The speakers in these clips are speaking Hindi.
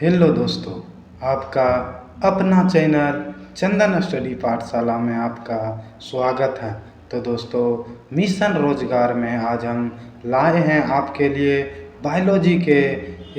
हेलो दोस्तों, आपका अपना चैनल चंदन स्टडी पाठशाला में आपका स्वागत है। तो दोस्तों, मिशन रोजगार में आज हम लाए हैं आपके लिए बायोलॉजी के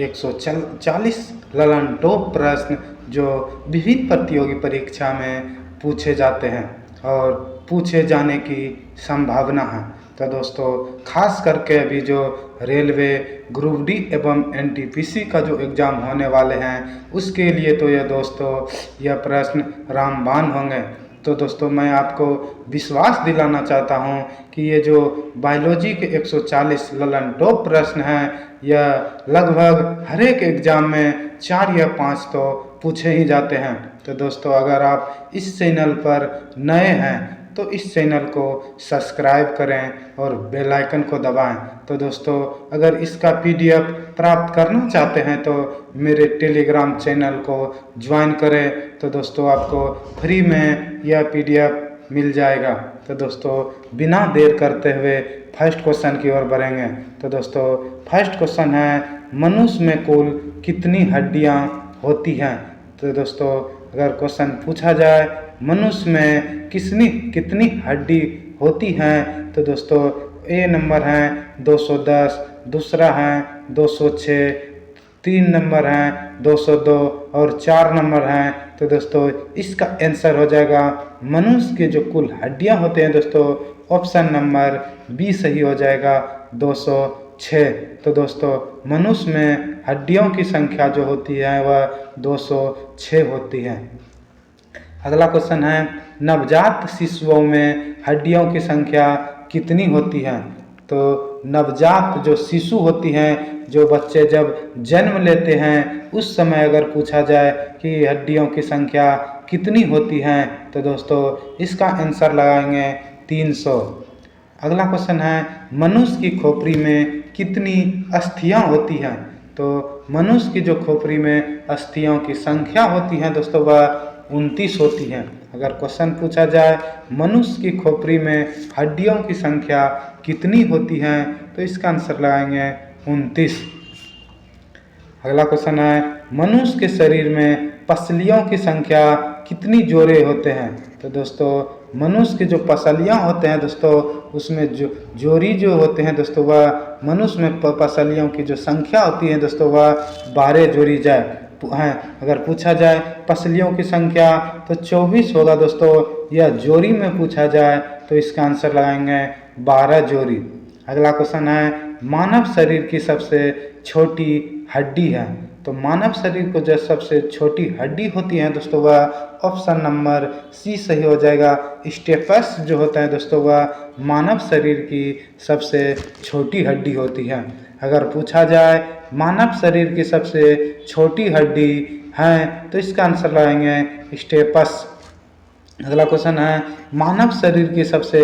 140 ललन टॉप प्रश्न जो विभिन्न प्रतियोगी परीक्षा में पूछे जाते हैं और पूछे जाने की संभावना है। तो दोस्तों, खास करके अभी जो रेलवे ग्रुप डी एवं एनटीपीसी का जो एग्ज़ाम होने वाले हैं उसके लिए तो यह प्रश्न रामबाण होंगे। तो दोस्तों, मैं आपको विश्वास दिलाना चाहता हूं कि ये जो बायोलॉजी के 140 ललन टॉप प्रश्न हैं यह लगभग हर एक एग्ज़ाम में 4 या 5 तो पूछे ही जाते हैं। तो दोस्तों, अगर आप इस चैनल पर नए हैं तो इस चैनल को सब्सक्राइब करें और बेल आइकन को दबाएं। तो दोस्तों, अगर इसका पीडीएफ प्राप्त करना चाहते हैं तो मेरे टेलीग्राम चैनल को ज्वाइन करें। तो दोस्तों, आपको फ्री में यह पीडीएफ मिल जाएगा। तो दोस्तों, बिना देर करते हुए फर्स्ट क्वेश्चन की ओर बढ़ेंगे। तो दोस्तों, फर्स्ट क्वेश्चन है, मनुष्य में कुल कितनी हड्डियां होती हैं? तो दोस्तों, अगर क्वेश्चन पूछा जाए मनुष्य में कितनी हड्डी होती हैं, तो दोस्तों ए नंबर है 210, दूसरा है 206, 3 नंबर हैं 202 और 4 नंबर हैं। तो दोस्तों, इसका आंसर हो जाएगा मनुष्य के जो कुल हड्डियां होते हैं दोस्तों, ऑप्शन नंबर बी सही हो जाएगा 206। तो दोस्तों, मनुष्य में हड्डियों की संख्या जो होती है वह 206 होती है। अगला क्वेश्चन है, नवजात शिशुओं में हड्डियों की संख्या कितनी होती है? तो नवजात जो शिशु होती हैं, जो बच्चे जब जन्म लेते हैं उस समय अगर पूछा जाए कि हड्डियों की संख्या कितनी होती हैं, तो दोस्तों इसका आंसर लगाएंगे 300। अगला क्वेश्चन है, मनुष्य की खोपड़ी में कितनी अस्थियां होती हैं? तो मनुष्य की जो खोपड़ी में अस्थियों की संख्या होती है दोस्तों वह 29 होती हैं। अगर क्वेश्चन पूछा जाए मनुष्य की खोपड़ी में हड्डियों की संख्या कितनी होती हैं, तो इसका आंसर लगाएंगे 29। अगला क्वेश्चन है, मनुष्य के शरीर में पसलियों की संख्या कितनी जोड़े होते हैं? तो दोस्तों, मनुष्य के जो पसलियाँ होते हैं दोस्तों उसमें जो जोड़ी जो होते हैं दोस्तों वह मनुष्य में पसलियों की जो संख्या होती है दोस्तों वह 12 जोड़ी जाए हैं। अगर पूछा जाए पसलियों की संख्या तो 24 होगा दोस्तों। यह जोड़ी में पूछा जाए तो इसका आंसर लगाएंगे 12 जोड़ी। अगला क्वेश्चन है, मानव शरीर की सबसे छोटी हड्डी है? तो मानव शरीर को जो सबसे छोटी हड्डी होती है दोस्तों वह ऑप्शन नंबर सी सही हो जाएगा। स्टेपस जो होता है दोस्तों वह मानव शरीर की सबसे छोटी हड्डी होती है। अगर पूछा जाए मानव शरीर की सबसे छोटी हड्डी है तो इसका आंसर लगाएंगे स्टेपस। अगला क्वेश्चन है, मानव शरीर की सबसे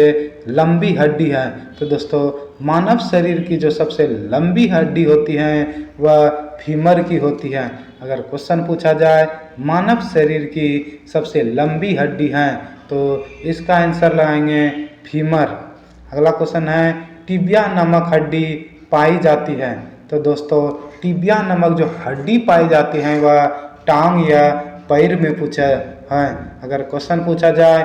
लंबी हड्डी है? तो दोस्तों, मानव शरीर की जो सबसे लंबी हड्डी होती है वह फीमर की होती है। अगर क्वेश्चन पूछा जाए मानव शरीर की सबसे लंबी हड्डी है तो इसका आंसर लगाएंगे फीमर। अगला क्वेश्चन है, टिबिया नामक हड्डी पाई जाती है? तो दोस्तों, टिबिया नामक जो हड्डी पाई जाती है वह टांग या पैर में पूछा है। अगर क्वेश्चन पूछा जाए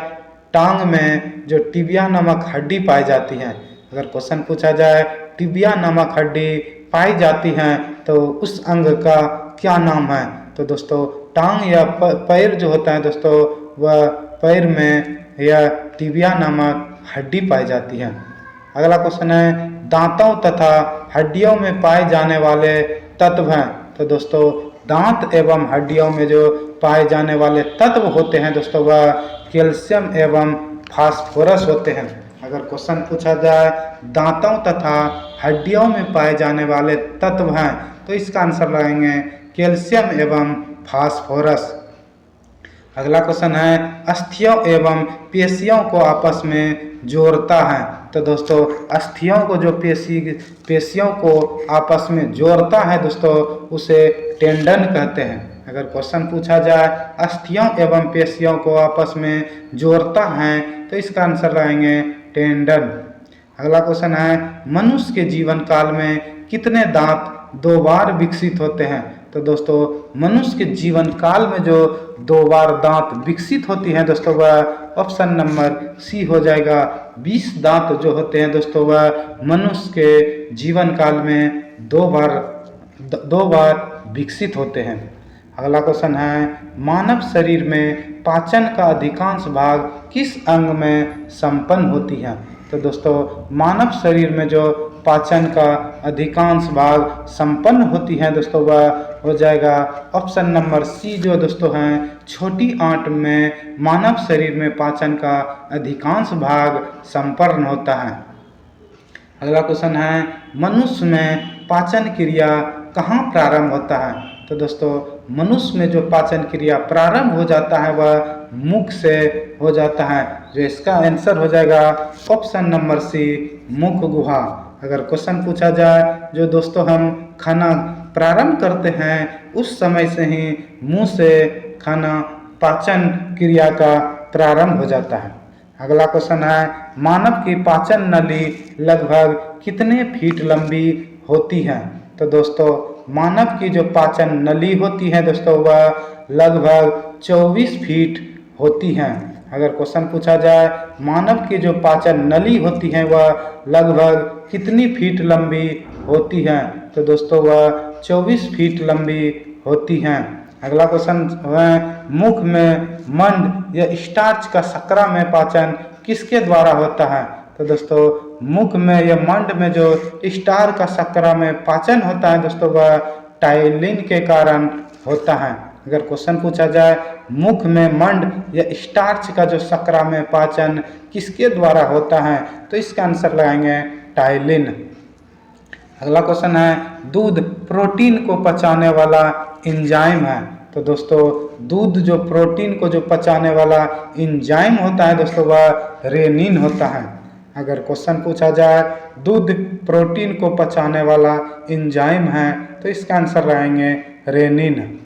टांग में जो टिबिया नामक हड्डी पाई जाती है, अगर क्वेश्चन पूछा जाए टिबिया नामक हड्डी पाई जाती है तो उस अंग का क्या नाम है? तो दोस्तों, टांग या पैर जो होता है दोस्तों वह पैर में यह टिबिया नामक हड्डी पाई जाती है। अगला क्वेश्चन है, दांतों तथा हड्डियों में पाए जाने वाले तत्व हैं? तो दोस्तों, दांत एवं हड्डियों में जो पाए जाने वाले तत्व होते हैं दोस्तों वह कैल्शियम एवं फास्फोरस होते हैं। अगर क्वेश्चन पूछा जाए दांतों तथा हड्डियों में पाए जाने वाले तत्व हैं तो इसका आंसर लगाएंगे कैल्शियम एवं फास्फोरस। अगला क्वेश्चन है, अस्थियों एवं पेशियों को आपस में जोड़ता है? तो दोस्तों, अस्थियों को जो पेशियों को आपस में जोड़ता है दोस्तों उसे टेंडन कहते हैं। अगर क्वेश्चन पूछा जाए अस्थियों एवं पेशियों को आपस में जोड़ता है तो इसका आंसर लगाएंगे टेंडन। अगला क्वेश्चन है, मनुष्य के जीवन काल में कितने दांत 2 बार विकसित होते हैं? तो दोस्तों मनुष्य के जीवन काल में जो 2 बार दांत विकसित होती हैं दोस्तों, वह ऑप्शन नंबर सी हो जाएगा। 20 दांत जो होते हैं दोस्तों, वह मनुष्य के जीवन काल में 2 बार विकसित होते हैं। अगला क्वेश्चन है, मानव शरीर में पाचन का अधिकांश भाग किस अंग में संपन्न होती है? तो दोस्तों मानव शरीर में जो पाचन का अधिकांश भाग संपन्न होती है दोस्तों, वह हो जाएगा ऑप्शन नंबर सी जो दोस्तों हैं छोटी आंत में मानव शरीर में पाचन का अधिकांश भाग संपन्न होता है। अगला क्वेश्चन है, मनुष्य में पाचन क्रिया कहाँ प्रारंभ होता है? तो दोस्तों मनुष्य में जो पाचन क्रिया प्रारंभ हो जाता है वह मुख से हो जाता है, जो इसका आंसर हो जाएगा ऑप्शन नंबर सी मुख गुहा। अगर क्वेश्चन पूछा जाए जो दोस्तों हम खाना प्रारंभ करते हैं उस समय से ही मुंह से खाना पाचन क्रिया का प्रारंभ हो जाता है। अगला क्वेश्चन है, मानव की पाचन नली लगभग कितने फीट लंबी होती है? तो दोस्तों मानव की जो पाचन नली होती है दोस्तों, वह लगभग 24 फीट होती हैं। अगर क्वेश्चन पूछा जाए मानव की जो पाचन नली होती है वह लगभग कितनी फीट लंबी होती है? तो दोस्तों वह 24 फीट लंबी होती हैं। अगला क्वेश्चन है, मुख में मंड या स्टार्च का शकरा में पाचन किसके द्वारा होता है? तो दोस्तों मुख में या मंड में जो स्टार का शकरा में पाचन होता है दोस्तों, वह टाइलिन के कारण होता है। अगर क्वेश्चन पूछा जाए मुख में मंड या स्टार्च का जो शकरा में पाचन किसके द्वारा होता है, तो इसका आंसर लगाएंगे टाइलिन। अगला क्वेश्चन है, दूध प्रोटीन को पचाने वाला एंजाइम है। तो दोस्तों दूध जो प्रोटीन को जो पचाने वाला एंजाइम होता है दोस्तों, वह रेनिन होता है। अगर क्वेश्चन पूछा जाए दूध प्रोटीन को पचाने वाला एंजाइम है, तो इसका आंसर रहेंगे रेनिन।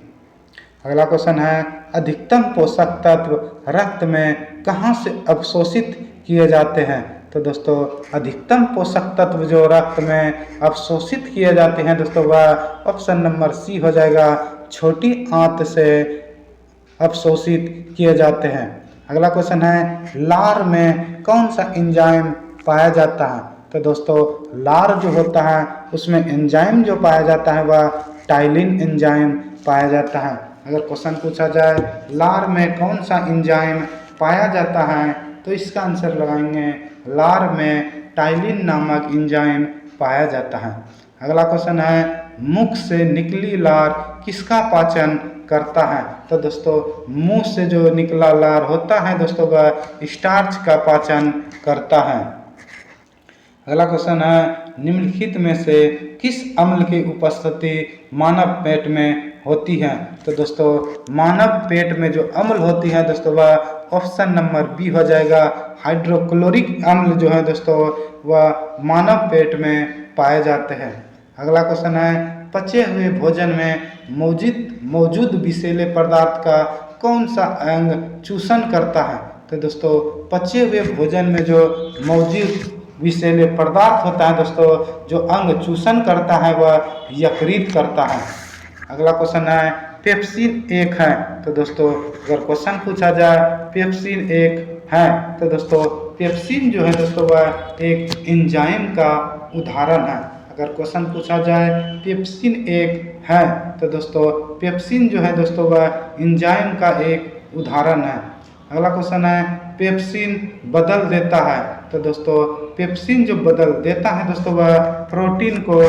अगला क्वेश्चन है, अधिकतम पोषक तत्व रक्त में कहाँ से अवशोषित किए जाते हैं? तो दोस्तों अधिकतम पोषक तत्व जो रक्त में अवशोषित किए जाते हैं दोस्तों, वह ऑप्शन नंबर सी हो जाएगा, छोटी आंत से अवशोषित किए जाते हैं। अगला क्वेश्चन है, लार में कौन सा एंजाइम पाया जाता है? तो दोस्तों लार जो होता है उसमें एंजाइम जो पाया जाता है वह टाइलिन एंजाइम पाया जाता है। अगर क्वेश्चन पूछा जाए लार में कौन सा एंजाइम पाया जाता है, तो इसका आंसर लगाएंगे लार में टाइलिन नामक एंजाइम पाया जाता है। अगला क्वेश्चन है, मुख से निकली लार किसका पाचन करता है? तो दोस्तों मुंह से जो निकला लार होता है दोस्तों, वह स्टार्च का पाचन करता है। अगला क्वेश्चन है, निम्नलिखित में से किस अम्ल की उपस्थिति मानव पेट में होती है? तो दोस्तों मानव पेट में जो अम्ल होती है दोस्तों, वह ऑप्शन नंबर बी हो जाएगा, हाइड्रोक्लोरिक अम्ल जो है दोस्तों वह मानव पेट में पाए जाते हैं। अगला क्वेश्चन है, पचे हुए भोजन में मौजूद विषैले पदार्थ का कौन सा अंग चूषण करता है? तो दोस्तों पचे हुए भोजन में जो मौजूद विषैले पदार्थ होता है दोस्तों, जो अंग चूषण करता है वह यकृत करता है। अगला क्वेश्चन है, पेप्सिन एक है। तो दोस्तों अगर क्वेश्चन पूछा जाए पेप्सिन एक है, तो दोस्तों पेप्सिन जो है दोस्तों वह एक एंजाइम का उदाहरण है। अगर क्वेश्चन पूछा जाए पेप्सिन एक है, तो दोस्तों पेप्सिन जो है दोस्तों वह एंजाइम का एक उदाहरण है। अगला क्वेश्चन है, पेप्सिन बदल देता है। तो दोस्तों पेप्सिन जो बदल देता है दोस्तों, वह प्रोटीन को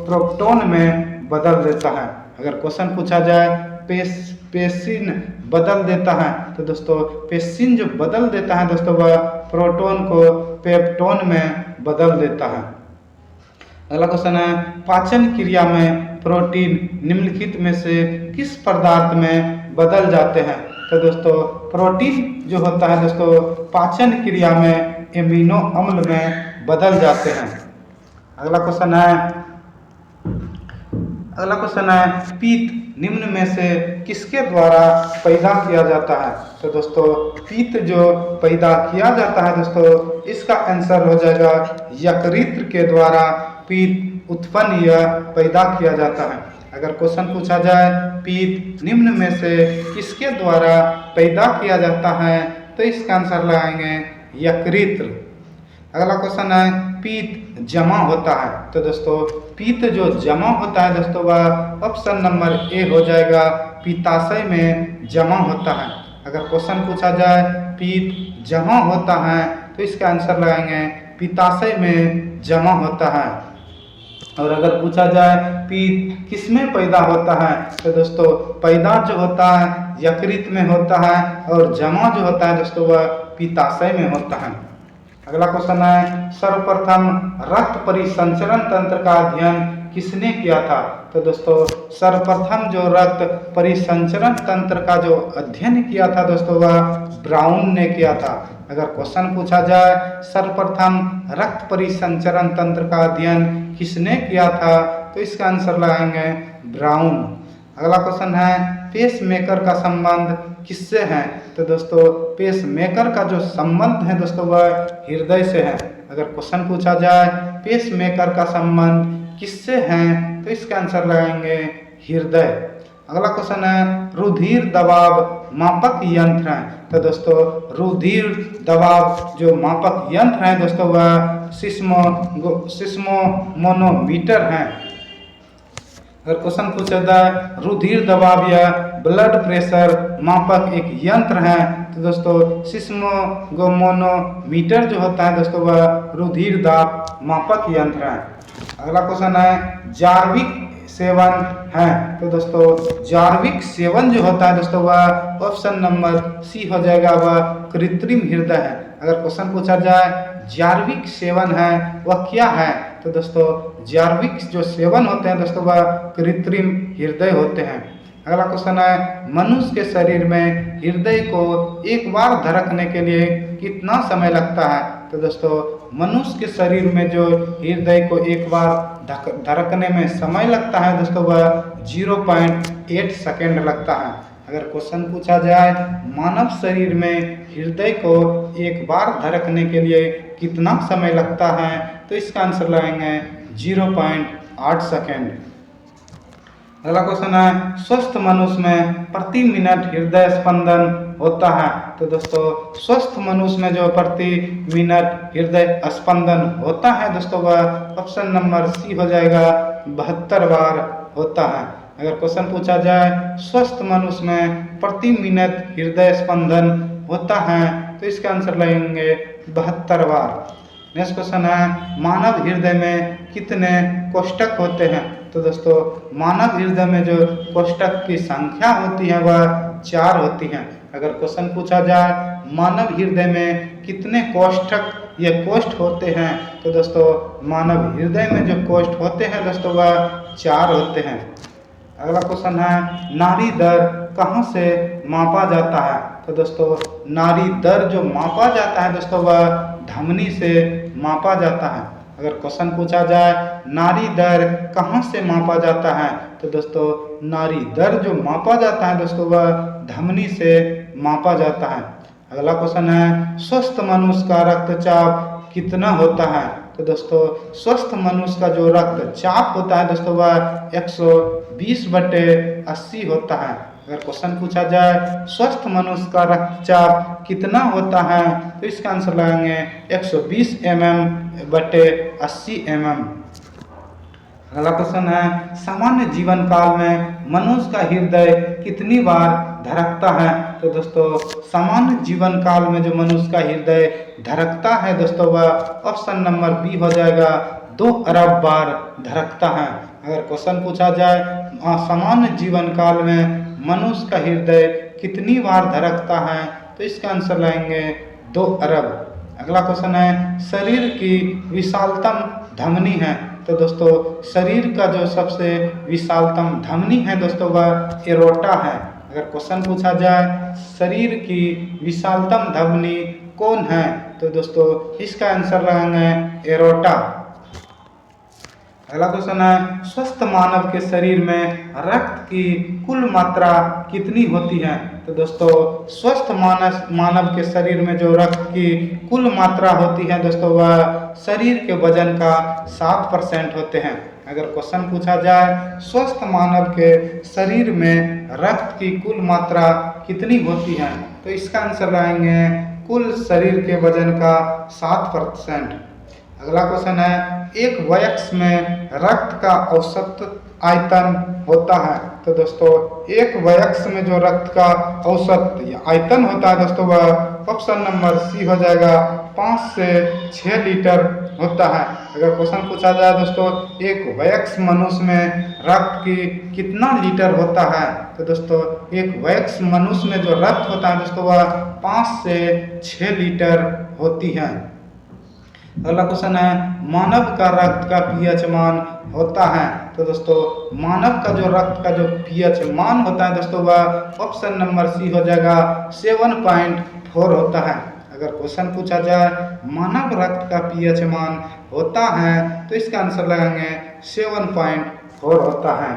प्रोटोन में बदल देता है। अगर क्वेश्चन पूछा जाए पेप्सिन बदल देता है, तो दोस्तों पेप्सिन जो बदल देता है दोस्तों, वह प्रोटोन को पेप्टोन में बदल देता है। अगला क्वेश्चन है, पाचन क्रिया में प्रोटीन निम्नलिखित में से किस पदार्थ में बदल जाते हैं? तो दोस्तों प्रोटीन जो होता है दोस्तों पाचन क्रिया में एमिनो अम्ल में बदल जाते हैं। अगला क्वेश्चन है, पित्त निम्न में से किसके द्वारा पैदा किया जाता है? तो दोस्तों पित्त जो पैदा किया जाता है दोस्तों, इसका आंसर हो जाएगा यकृत के द्वारा पित्त उत्पन्न या पैदा किया जाता है। अगर क्वेश्चन पूछा जाए पित्त निम्न में से किसके द्वारा पैदा किया जाता है, तो इसका आंसर लगाएंगे यकृत। अगला क्वेश्चन है पित्त जमा होता है, तो दोस्तों पित्त जो जमा होता है दोस्तों वह ऑप्शन नंबर ए हो जाएगा, पित्ताशय में जमा होता है। अगर क्वेश्चन पूछा जाए पित्त जमा होता है, तो इसका आंसर लगाएंगे पित्ताशय में जमा होता है। और अगर पूछा जाए पित्त किसमें पैदा होता है, तो दोस्तों पैदा जो होता है यकृत में होता है और जमा जो होता है दोस्तों वह पित्ताशय में होता है। अगला क्वेश्चन है सर्वप्रथम रक्त परिसंचरण तंत्र का अध्ययन किसने किया था, तो दोस्तों सर्वप्रथम जो रक्त परिसंचरण तंत्र का जो अध्ययन किया था दोस्तों वह ब्राउन ने किया था। अगर क्वेश्चन पूछा जाए सर्वप्रथम रक्त परिसंचरण तंत्र का अध्ययन किसने किया था, तो इसका आंसर लगाएंगे ब्राउन। अगला क्वेश्चन है पेसमेकर का संबंध किससे है, तो दोस्तों पेसमेकर का जो संबंध है दोस्तों वह हृदय से है। अगर क्वेश्चन पूछा जाए पेसमेकर का संबंध किससे है, तो इसका आंसर लगाएंगे हृदय। अगला क्वेश्चन है रुधिर दबाव मापक यंत्र है, तो दोस्तों रुधिर दबाव जो मापक यंत्र है दोस्तों वह सिस्मोमोनोमीटर है। अगर क्वेश्चन पूछा जाए रुधिर दबाव या ब्लड प्रेशर मापक एक यंत्र है, तो दोस्तों सिस्मोमोनोमीटर जो होता है दोस्तों वह रुधिर दाब मापक यंत्र है। अगला क्वेश्चन है जार्विक सेवन है, तो दोस्तों जार्विक सेवन जो होता है दोस्तों वह ऑप्शन नंबर सी हो जाएगा, वह कृत्रिम हृदय है। अगर क्वेश्चन पूछा जाए जार्विक सेवन है वह क्या है, तो दोस्तों जार्विक जो सेवन होते हैं दोस्तों वह कृत्रिम हृदय होते हैं। अगला क्वेश्चन है मनुष्य के शरीर में हृदय को एक बार धड़कने के लिए कितना समय लगता है, तो दोस्तों मनुष्य के शरीर में जो हृदय को एक बार धड़कने में समय लगता है दोस्तों वह 0.8 सेकेंड लगता है। अगर क्वेश्चन पूछा जाए मानव शरीर में हृदय को एक बार धड़कने के लिए कितना समय लगता है, तो इसका आंसर लगाएंगे 0.8 सेकेंड। अगला क्वेश्चन है स्वस्थ मनुष्य में प्रति मिनट हृदय स्पंदन होता है, तो दोस्तों स्वस्थ मनुष्य में जो प्रति मिनट हृदय स्पंदन होता है दोस्तों वह ऑप्शन नंबर सी हो जाएगा, 72 बार होता है। अगर क्वेश्चन पूछा जाए स्वस्थ मनुष्य में प्रति मिनट हृदय स्पंदन होता है, तो इसका आंसर लगेंगे 72 बार। नेक्स्ट क्वेश्चन है मानव हृदय में कितने कोष्ठक होते हैं, तो दोस्तों मानव हृदय में जो कोष्ठक की संख्या होती है वह 4 होती है। अगर क्वेश्चन पूछा जाए मानव हृदय में कितने कोष्ठक या कोष्ठ होते हैं, तो दोस्तों मानव हृदय में जो कोष्ठ होते हैं दोस्तों वह 4 होते हैं। अगला क्वेश्चन है नाड़ी दर कहाँ से मापा जाता है, तो दोस्तों नाड़ी दर जो मापा जाता है दोस्तों वह धमनी से मापा जाता है। अगर क्वेश्चन पूछा जाए नाड़ी दर कहाँ से मापा जाता है, तो दोस्तों नाड़ी दर जो मापा जाता है दोस्तों वह धमनी से मापा जाता है। अगला क्वेश्चन है स्वस्थ मनुष्य का रक्तचाप कितना होता है, तो दोस्तों स्वस्थ मनुष्य का जो रक्तचाप होता है दोस्तों वह 120/80 होता है। अगर क्वेश्चन पूछा जाए स्वस्थ मनुष्य का रक्तचाप कितना होता है, तो इसका आंसर लगाएंगे 120 mm/80 mm। अगला क्वेश्चन है सामान्य जीवन काल में मनुष्य का हृदय कितनी बार धड़कता है, तो दोस्तों सामान्य जीवन काल में जो मनुष्य का हृदय धड़कता है दोस्तों वह ऑप्शन नंबर बी हो जाएगा, 2 अरब बार धड़कता है। अगर क्वेश्चन पूछा जाए सामान्य जीवन काल में मनुष्य का हृदय कितनी बार धड़कता है, तो इसका आंसर लाएंगे 2 अरब। अगला क्वेश्चन है शरीर की विशालतम धमनी है, तो दोस्तों शरीर का जो सबसे विशालतम धमनी है दोस्तों वह एरोटा है। अगर क्वेश्चन पूछा जाए शरीर की विशालतम धमनी कौन है, तो दोस्तों इसका आंसर लगाएंगे एरोटा। अगला क्वेश्चन है स्वस्थ मानव के शरीर में रक्त की कुल मात्रा कितनी होती है, तो दोस्तों स्वस्थ मानव के शरीर में जो रक्त की कुल मात्रा होती है दोस्तों वह शरीर के वजन का 7% होते हैं। अगर क्वेश्चन पूछा जाए स्वस्थ मानव के शरीर में रक्त की कुल मात्रा कितनी होती है, तो इसका आंसर लाएंगे कुल शरीर के वजन का 7%। अगला क्वेश्चन है एक वयस्क में रक्त का औसत आयतन होता है, तो दोस्तों एक वयस्क में जो रक्त का औसत आयतन होता है दोस्तों वह ऑप्शन नंबर सी हो जाएगा 5 से 6 लीटर होता है। अगर क्वेश्चन पूछा जाए दोस्तों एक वयस्क मनुष्य में रक्त की कितना लीटर होता है, तो दोस्तों एक वयस्क मनुष्य में जो रक्त होता है दोस्तों वह 5 से 6 लीटर होती है। अगला क्वेश्चन है मानव का रक्त का पीएच मान होता है, तो दोस्तों मानव का जो रक्त का जो पीएच मान होता है दोस्तों वह ऑप्शन नंबर सी हो जाएगा 7.4 होता है। अगर क्वेश्चन पूछा जाए मानव रक्त का पीएच मान होता है, तो इसका आंसर लगाएंगे 7.4 होता है।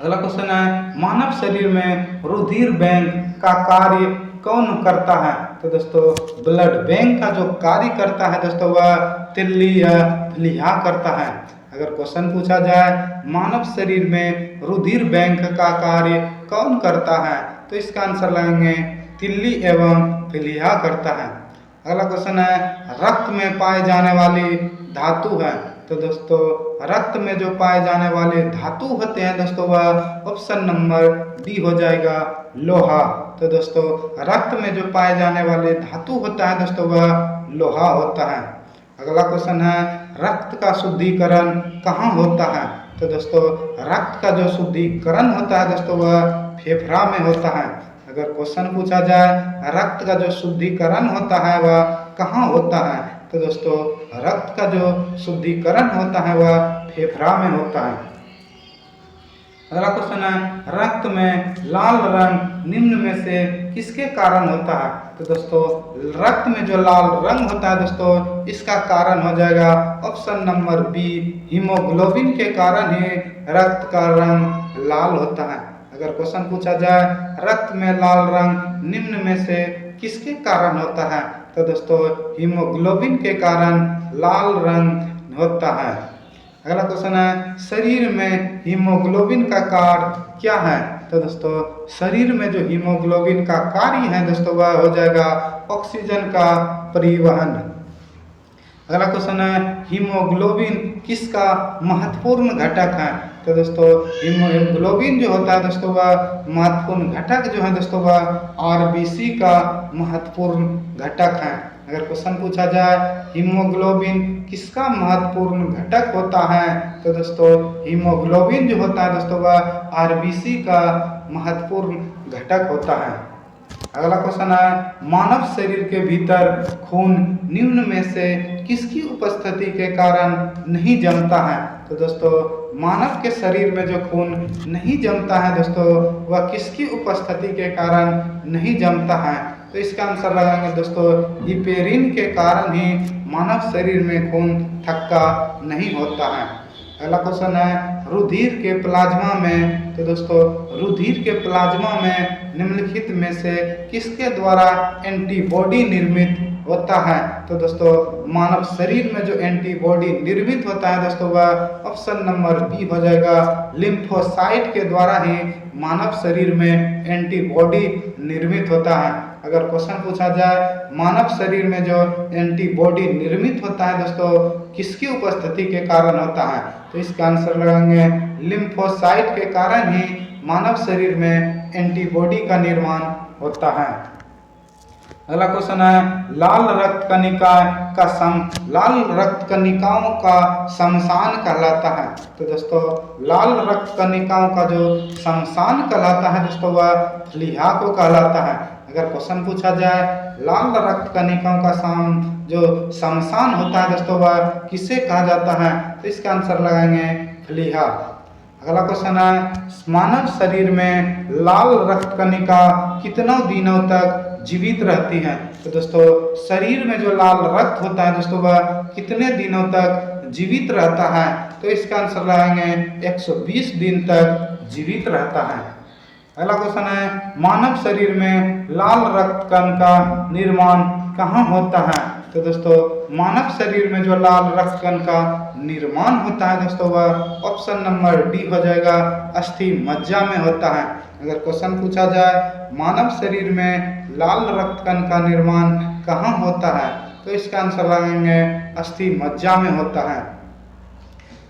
अगला क्वेश्चन है मानव शरीर में रुधिर बैंक का कार्य कौन करता है, तो दोस्तों ब्लड बैंक का जो कार्य करता है दोस्तों वह तिल्ली या प्लीहा करता है। अगर क्वेश्चन पूछा जाए मानव शरीर में रुधिर बैंक का कार्य कौन करता है, तो इसका आंसर लगाएंगे तिल्ली एवं प्लीहा करता है। अगला क्वेश्चन है रक्त में पाए जाने वाली धातु है, तो दोस्तों रक्त में जो पाए जाने वाले धातु होते हैं दोस्तों वह ऑप्शन नंबर डी हो जाएगा लोहा। तो दोस्तों रक्त में जो पाए जाने वाले धातु होता है दोस्तों वह लोहा होता है। अगला क्वेश्चन है रक्त का शुद्धिकरण कहाँ होता है, तो दोस्तों रक्त का जो शुद्धिकरण होता है दोस्तों वह फेफड़ा में होता है। अगर क्वेश्चन पूछा जाए रक्त का जो शुद्धिकरण होता है वह कहाँ होता है, तो दोस्तों रक्त का जो शुद्धिकरण होता है वह फेफड़ा में होता है। अगला क्वेश्चन है रक्त में लाल रंग निम्न में से किसके कारण होता है, तो दोस्तों रक्त में जो लाल रंग होता है दोस्तों इसका कारण हो जाएगा ऑप्शन नंबर बी हीमोग्लोबिन के कारण ही रक्त का रंग लाल होता है। अगर क्वेश्चन पूछा जाए रक्त में लाल रंग निम्न में से किसके कारण होता है, तो दोस्तों हीमोग्लोबिन के कारण लाल रंग होता है। अगला क्वेश्चन है शरीर में हीमोग्लोबिन का कार्य क्या है, तो दोस्तों शरीर में जो हीमोग्लोबिन का कार्य है दोस्तों वह हो जाएगा ऑक्सीजन का परिवहन। अगला क्वेश्चन है हीमोग्लोबिन किसका महत्वपूर्ण घटक है, तो दोस्तों हीमोग्लोबिन जो होता है दोस्तों वह महत्वपूर्ण घटक जो है दोस्तों वह आरबीसी का महत्वपूर्ण घटक है। अगर क्वेश्चन पूछा जाए हीमोग्लोबिन किसका महत्वपूर्ण घटक होता है, तो दोस्तों हीमोग्लोबिन जो होता है दोस्तों वह आरबीसी का महत्वपूर्ण घटक होता है। अगला क्वेश्चन है मानव शरीर के भीतर खून निम्न में से किसकी उपस्थिति के कारण नहीं जमता है, तो दोस्तों मानव के शरीर में जो खून नहीं जमता है दोस्तों वह किसकी उपस्थिति के कारण नहीं जमता है, तो इसका आंसर लगाएंगे दोस्तों हिपेरिन के कारण ही मानव शरीर में खून थक्का नहीं होता है। अगला क्वेश्चन है रुधिर के प्लाज्मा में, तो दोस्तों रुधिर के प्लाज्मा में निम्नलिखित में से किसके द्वारा एंटीबॉडी निर्मित होता है, तो दोस्तों मानव शरीर में जो एंटीबॉडी निर्मित होता है दोस्तों वह ऑप्शन नंबर बी हो जाएगा लिम्फोसाइट के द्वारा ही मानव शरीर में एंटीबॉडी निर्मित होता है। अगर क्वेश्चन पूछा जाए मानव शरीर में जो एंटीबॉडी निर्मित होता है दोस्तों किसकी उपस्थिति के कारण होता है, तो इसका आंसर लगाएंगे लिम्फोसाइट के कारण ही मानव शरीर में एंटीबॉडी का निर्माण होता है। अगला क्वेश्चन है लाल रक्त कणिकाओं का शमशान कहलाता है, तो दोस्तों लाल रक्त कणिकाओं का जो शमशान कहलाता है दोस्तों वह प्लीहा को कहलाता है। अगर क्वेश्चन पूछा जाए लाल रक्त कणिकाओं का जो शमशान होता है दोस्तों वह किसे कहा जाता है, तो इसका आंसर लगाएंगे प्लीहा। अगला क्वेश्चन है मानव शरीर में लाल रक्त कणिका कितनों दिनों तक जीवित रहती है, तो दोस्तों शरीर में जो लाल रक्त होता है दोस्तों वह कितने दिनों तक जीवित रहता है, तो इसका आंसर लगाएंगे 120 दिन तक जीवित रहता है। अगला क्वेश्चन है मानव शरीर में लाल रक्त कण का निर्माण कहाँ होता है, तो दोस्तों मानव शरीर में जो लाल रक्त कण का निर्माण होता है दोस्तों वह ऑप्शन नंबर डी हो जाएगा, अस्थि मज्जा में होता है। अगर क्वेश्चन पूछा जाए मानव शरीर में लाल रक्त कण का निर्माण कहाँ होता है, तो इसका आंसर लगाएंगे अस्थि मज्जा में होता है।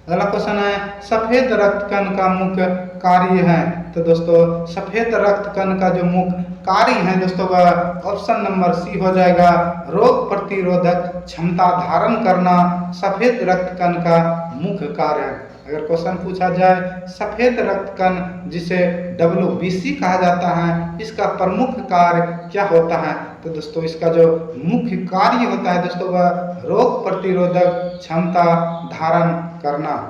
अगला क्वेश्चन है सफेद रक्त कण का मुख्य कार्य है, तो दोस्तों सफेद रक्त कण का जो मुख्य कार्य है दोस्तों वह ऑप्शन नंबर सी हो जाएगा, रोग प्रतिरोधक क्षमता धारण करना सफेद रक्त कण का मुख्य कार्य है। अगर क्वेश्चन पूछा जाए सफेद रक्त कण जिसे WBC कहा जाता है, इसका प्रमुख कार्य क्या होता है, तो दोस्तों इसका जो मुख्य कार्य होता है दोस्तों वह रोग प्रतिरोधक क्षमता धारण करना।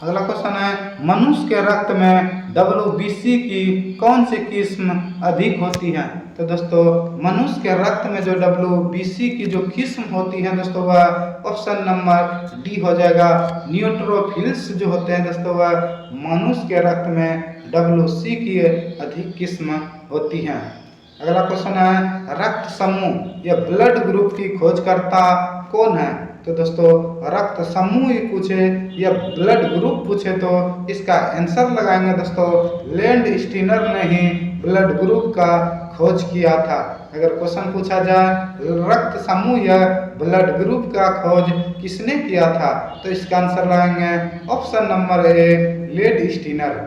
अगला क्वेश्चन है मनुष्य के रक्त में WBC की कौन सी किस्म अधिक होती है, तो दोस्तों मनुष्य के रक्त में जो WBC की जो किस्म होती है दोस्तों वह ऑप्शन नंबर डी हो जाएगा, न्यूट्रोफिल्स जो होते हैं दोस्तों वह मनुष्य के रक्त में WBC की अधिक किस्म होती हैं। अगला क्वेश्चन है रक्त समूह या ब्लड ग्रुप की खोजकर्ता कौन है, तो दोस्तों रक्त समूह पूछे या ब्लड ग्रुप पूछे तो इसका आंसर लगाएंगे दोस्तों लैंड स्टीनर ने ही ब्लड ग्रुप का खोज किया था। अगर क्वेश्चन पूछा जाए रक्त समूह या ब्लड ग्रुप का खोज किसने किया था, तो इसका आंसर लगाएंगे option number a land Steiner.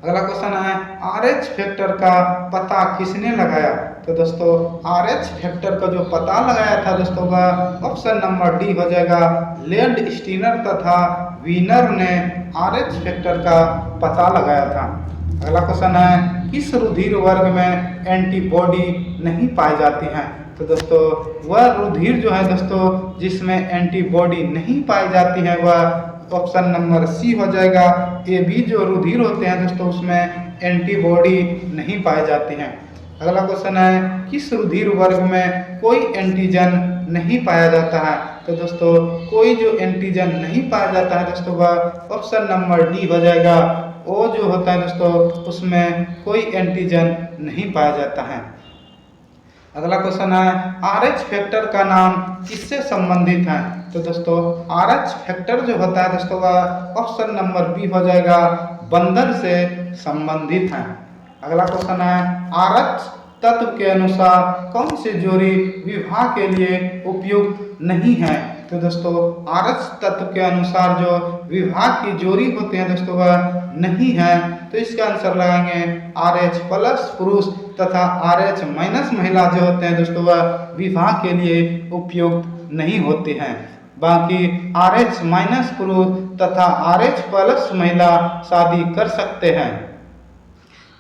अगला क्वेश्चन है RH फैक्टर का पता किसने लगाया, तो दोस्तों RH फैक्टर का जो पता लगाया था दोस्तों वह ऑप्शन नंबर डी हो जाएगा, लैंड स्टीनर तथा वीनर ने RH फैक्टर का पता लगाया था। अगला क्वेश्चन है किस रुधिर वर्ग में एंटीबॉडी नहीं पाई जाती है, तो दोस्तों वह रुधिर जो है दोस्तों जिसमें एंटीबॉडी नहीं पाई जाती है वह ऑप्शन नंबर सी हो जाएगा, AB जो रुधिर होते हैं दोस्तों उसमें एंटीबॉडी नहीं पाई जाती हैं। अगला क्वेश्चन है किस रुधिर वर्ग में कोई एंटीजन नहीं पाया जाता है, तो दोस्तों कोई जो एंटीजन नहीं पाया जाता है दोस्तों वह ऑप्शन नंबर डी हो जाएगा, O जो होता है दोस्तों उसमें कोई एंटीजन नहीं पाया जाता है। अगला क्वेश्चन है RH फैक्टर का नाम किससे संबंधित है, तो दोस्तों RH फैक्टर जो होता है दोस्तों वह ऑप्शन नंबर बी हो जाएगा, बंदर से संबंधित है। अगला क्वेश्चन है RH तत्व के अनुसार कौन सी जोड़ी विवाह के लिए उपयुक्त नहीं है, तो दोस्तों RH तत्व के अनुसार जो विवाह की जोड़ी होते हैं दोस्तों वह नहीं है, तो इसका आंसर लगाएंगे RH प्लस पुरुष तथा RH माइनस महिला जो होते हैं दोस्तों वह विवाह के लिए उपयुक्त नहीं होते हैं। बाकी RH माइनस पुरुष तथा RH प्लस महिला शादी कर सकते हैं।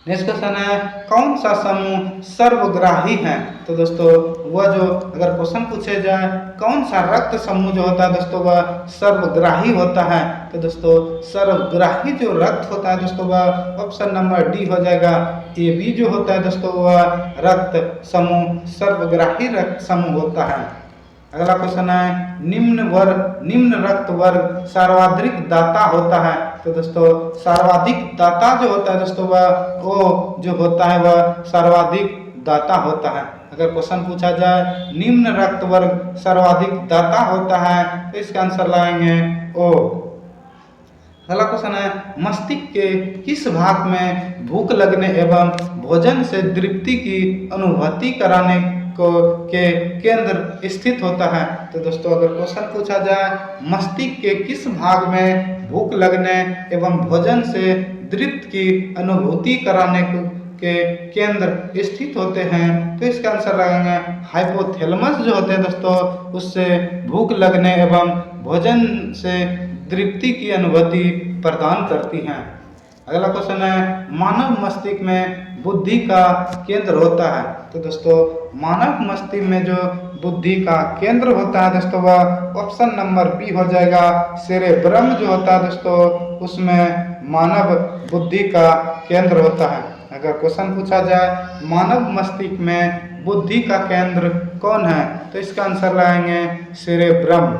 नेक्स्ट क्वेश्चन है कौन सा समूह सर्वग्राही है, तो दोस्तों वह जो अगर क्वेश्चन पूछे जाए कौन सा रक्त समूह जो होता है दोस्तों वह सर्वग्राही होता है, तो दोस्तों सर्वग्राही जो रक्त होता है दोस्तों वह ऑप्शन नंबर डी हो जाएगा, AB जो होता है दोस्तों वह रक्त समूह सर्वग्राही रक्त समूह होता है। अगला क्वेश्चन है निम्न रक्त वर्ग सर्वाधिक दाता होता है, तो दोस्तों सर्वाधिक दाता जो होता है दोस्तों वह O जो होता है वह सर्वाधिक दाता होता है। अगर क्वेश्चन पूछा जाए निम्न रक्त वर्ग सर्वाधिक दाता होता है, तो इसका आंसर लगाएंगे O। अगला क्वेश्चन है मस्तिष्क के किस भाग में भूख लगने एवं भोजन से तृप्ति की अनुभूति कराने के केंद्र स्थित होता है, तो दोस्तों अगर क्वेश्चन पूछा जाए मस्तिष्क के किस भाग में भूख लगने एवं भोजन से तृप्ति की अनुभूति कराने के केंद्र स्थित होते हैं, तो इसका आंसर लगाएंगे हाइपोथैलेमस जो होते हैं दोस्तों उससे भूख लगने एवं भोजन से तृप्ति की अनुभूति प्रदान करती हैं। अगला क्वेश्चन है मानव मस्तिष्क में बुद्धि का केंद्र होता है, तो दोस्तों मानव मस्तिष्क में जो बुद्धि का केंद्र होता है दोस्तों वह ऑप्शन नंबर बी हो जाएगा, सेरेब्रम जो होता है दोस्तों उसमें मानव बुद्धि का केंद्र होता है। अगर क्वेश्चन पूछा जाए मानव मस्तिष्क में बुद्धि का केंद्र कौन है, तो इसका आंसर लाएंगे सेरेब्रम।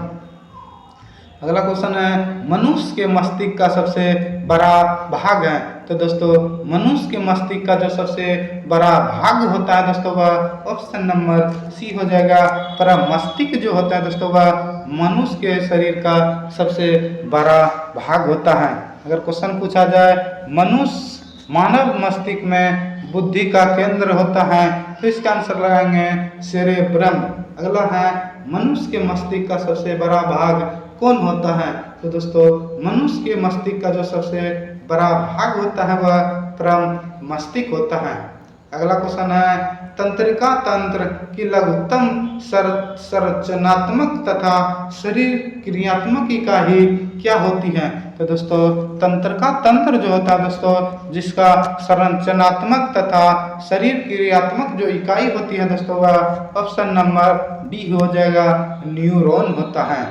अगला क्वेश्चन है मनुष्य के मस्तिष्क का सबसे बड़ा भाग है, तो दोस्तों मनुष्य के मस्तिष्क का जो सबसे बड़ा भाग होता है दोस्तों वह ऑप्शन नंबर सी हो जाएगा। पर मस्तिष्क जो होता है दोस्तों वह मनुष्य के शरीर का सबसे बड़ा भाग होता है। अगर क्वेश्चन पूछा जाए मानव मस्तिष्क में बुद्धि का केंद्र होता है तो इसका आंसर लगाएंगे सेरेब्रम। अगला है मनुष्य के मस्तिष्क का सबसे बड़ा भाग कौन होता है? तो दोस्तों मनुष्य के मस्तिष्क का जो सबसे बड़ा भाग होता है वह परम मस्तिष्क होता है। अगला क्वेश्चन है तंत्रिका तंत्र की लघुत्तम संरचनात्मक तथा शरीर क्रियात्मक इकाई क्या होती है? तो दोस्तों तंत्रिका तंत्र जो होता है दोस्तों जिसका संरचनात्मक तथा शरीर क्रियात्मक जो इकाई होती है दोस्तों वह ऑप्शन नंबर डी हो जाएगा, न्यूरॉन होता है।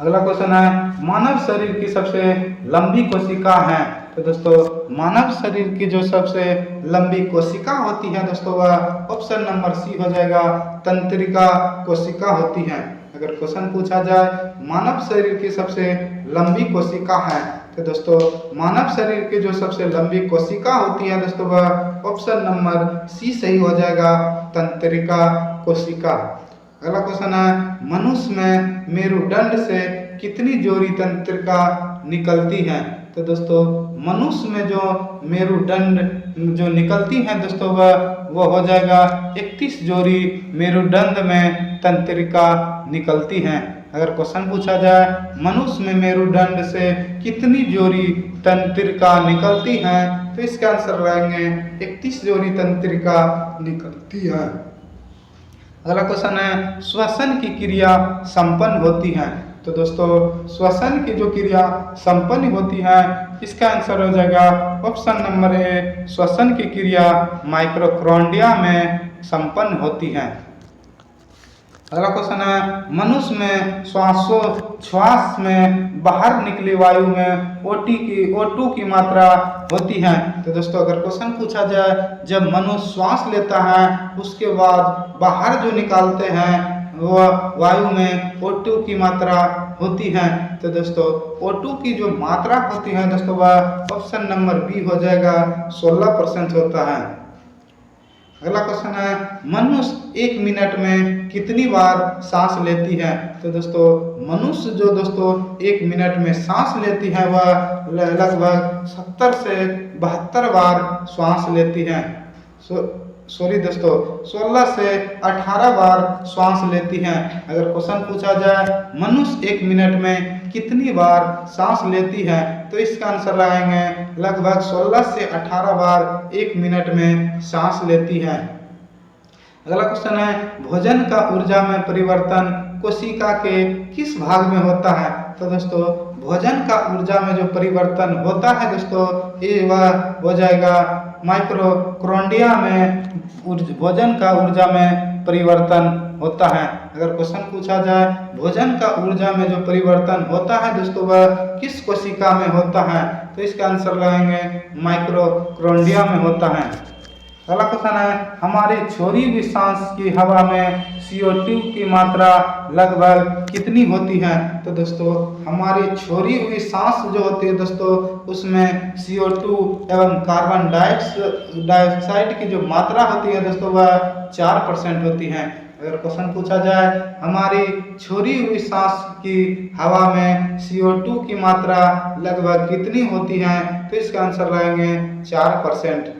अगला क्वेश्चन है मानव शरीर की सबसे लंबी कोशिका है? तो दोस्तों मानव शरीर की जो सबसे लंबी कोशिका होती है दोस्तों वह ऑप्शन नंबर सी हो जाएगा, तंत्रिका कोशिका होती है। अगर क्वेश्चन पूछा जाए मानव शरीर की सबसे लंबी कोशिका है तो दोस्तों मानव शरीर की जो सबसे लंबी कोशिका होती है दोस्तों वह ऑप्शन नंबर सी सही हो जाएगा, तंत्रिका कोशिका। अगला क्वेश्चन है मनुष्य में मेरुदंड से कितनी जोड़ी तंत्रिका निकलती है? तो दोस्तों मनुष्य में जो मेरुदंड जो निकलती है दोस्तों वह हो जाएगा 31 जोड़ी मेरुदंड में तंत्रिका निकलती हैं। अगर क्वेश्चन पूछा जाए मनुष्य में मेरुदंड से कितनी जोड़ी तंत्रिका निकलती हैं तो इसका आंसर रहेंगे 31 जोड़ी तंत्रिका निकलती है। अगला क्वेश्चन है श्वसन की क्रिया संपन्न होती है? तो दोस्तों श्वसन की जो क्रिया संपन्न होती है इसका आंसर हो जाएगा ऑप्शन नंबर ए, श्वसन की क्रिया माइटोकॉन्ड्रिया में संपन्न होती है। अगला क्वेश्चन है मनुष्य में श्वास में बाहर निकली वायु में O2 की मात्रा होती है? तो दोस्तों अगर क्वेश्चन पूछा जाए जब मनुष्य श्वास लेता है उसके बाद बाहर जो निकालते हैं वह वायु में O2 की मात्रा होती है। तो दोस्तों O2 की जो मात्रा होती है दोस्तों वह ऑप्शन नंबर बी हो जाएगा, 16% होता है। अगला क्वेश्चन है मनुष्य 1 मिनट में कितनी बार सांस लेती है? तो दोस्तों मनुष्य जो दोस्तों 1 मिनट में सांस लेती है वह लगभग 70 से 72 बार सांस लेती है। सॉरी दोस्तों 16 से 18 बार सांस लेती हैं। अगर क्वेश्चन पूछा जाए मनुष्य 1 मिनट में कितनी बार सांस लेती है तो इसका आंसर लगाएंगे लगभग 16 से 18 बार 1 मिनट में सांस लेती है। अगला क्वेश्चन है भोजन का ऊर्जा में परिवर्तन कोशिका के किस भाग में होता है? तो दोस्तों भोजन का ऊर्जा में जो परिवर्तन होता है दोस्तों ये वह हो जाएगा माइटोकॉन्ड्रिया में भोजन का ऊर्जा में परिवर्तन होता है। अगर क्वेश्चन पूछा जाए भोजन का ऊर्जा में जो परिवर्तन होता है दोस्तों वह किस कोशिका में होता है तो इसका आंसर लगाएंगे माइटोकॉन्ड्रिया में होता है। अगला क्वेश्चन है हमारी छोड़ी हुई सांस की हवा में CO2 की मात्रा लगभग कितनी होती है? तो दोस्तों हमारी छोड़ी हुई सांस जो होती है दोस्तों उसमें CO2 एवं कार्बन डाइऑक्साइड की जो मात्रा होती है दोस्तों वह 4% होती है। अगर क्वेश्चन पूछा जाए हमारी छोड़ी हुई सांस की हवा में CO2 की मात्रा लगभग कितनी होती है तो इसका आंसर रहेंगे 4%।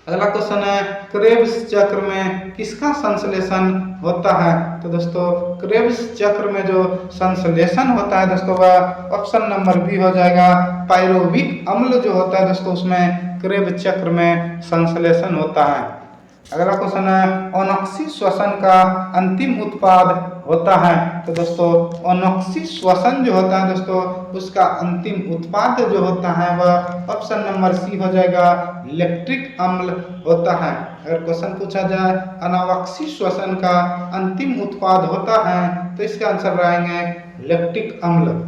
अगला क्वेश्चन है क्रेब्स चक्र में किसका संश्लेषण होता है? तो दोस्तों क्रेब्स चक्र में जो संश्लेषण होता है दोस्तों वह ऑप्शन नंबर बी हो जाएगा, पायरुविक अम्ल जो होता है दोस्तों उसमें क्रेब्स चक्र में संश्लेषण होता है। अगला क्वेश्चन है अनोक्सी श्वसन का अंतिम उत्पाद होता है? तो दोस्तों अनोक्सी श्वसन जो होता है दोस्तों उसका अंतिम उत्पाद जो होता है वह ऑप्शन नंबर सी हो जाएगा, लैक्टिक अम्ल होता है। अगर क्वेश्चन पूछा जाए अनावक्षी श्वसन का अंतिम उत्पाद होता है तो इसका आंसर रहेंगे लैक्टिक अम्ल।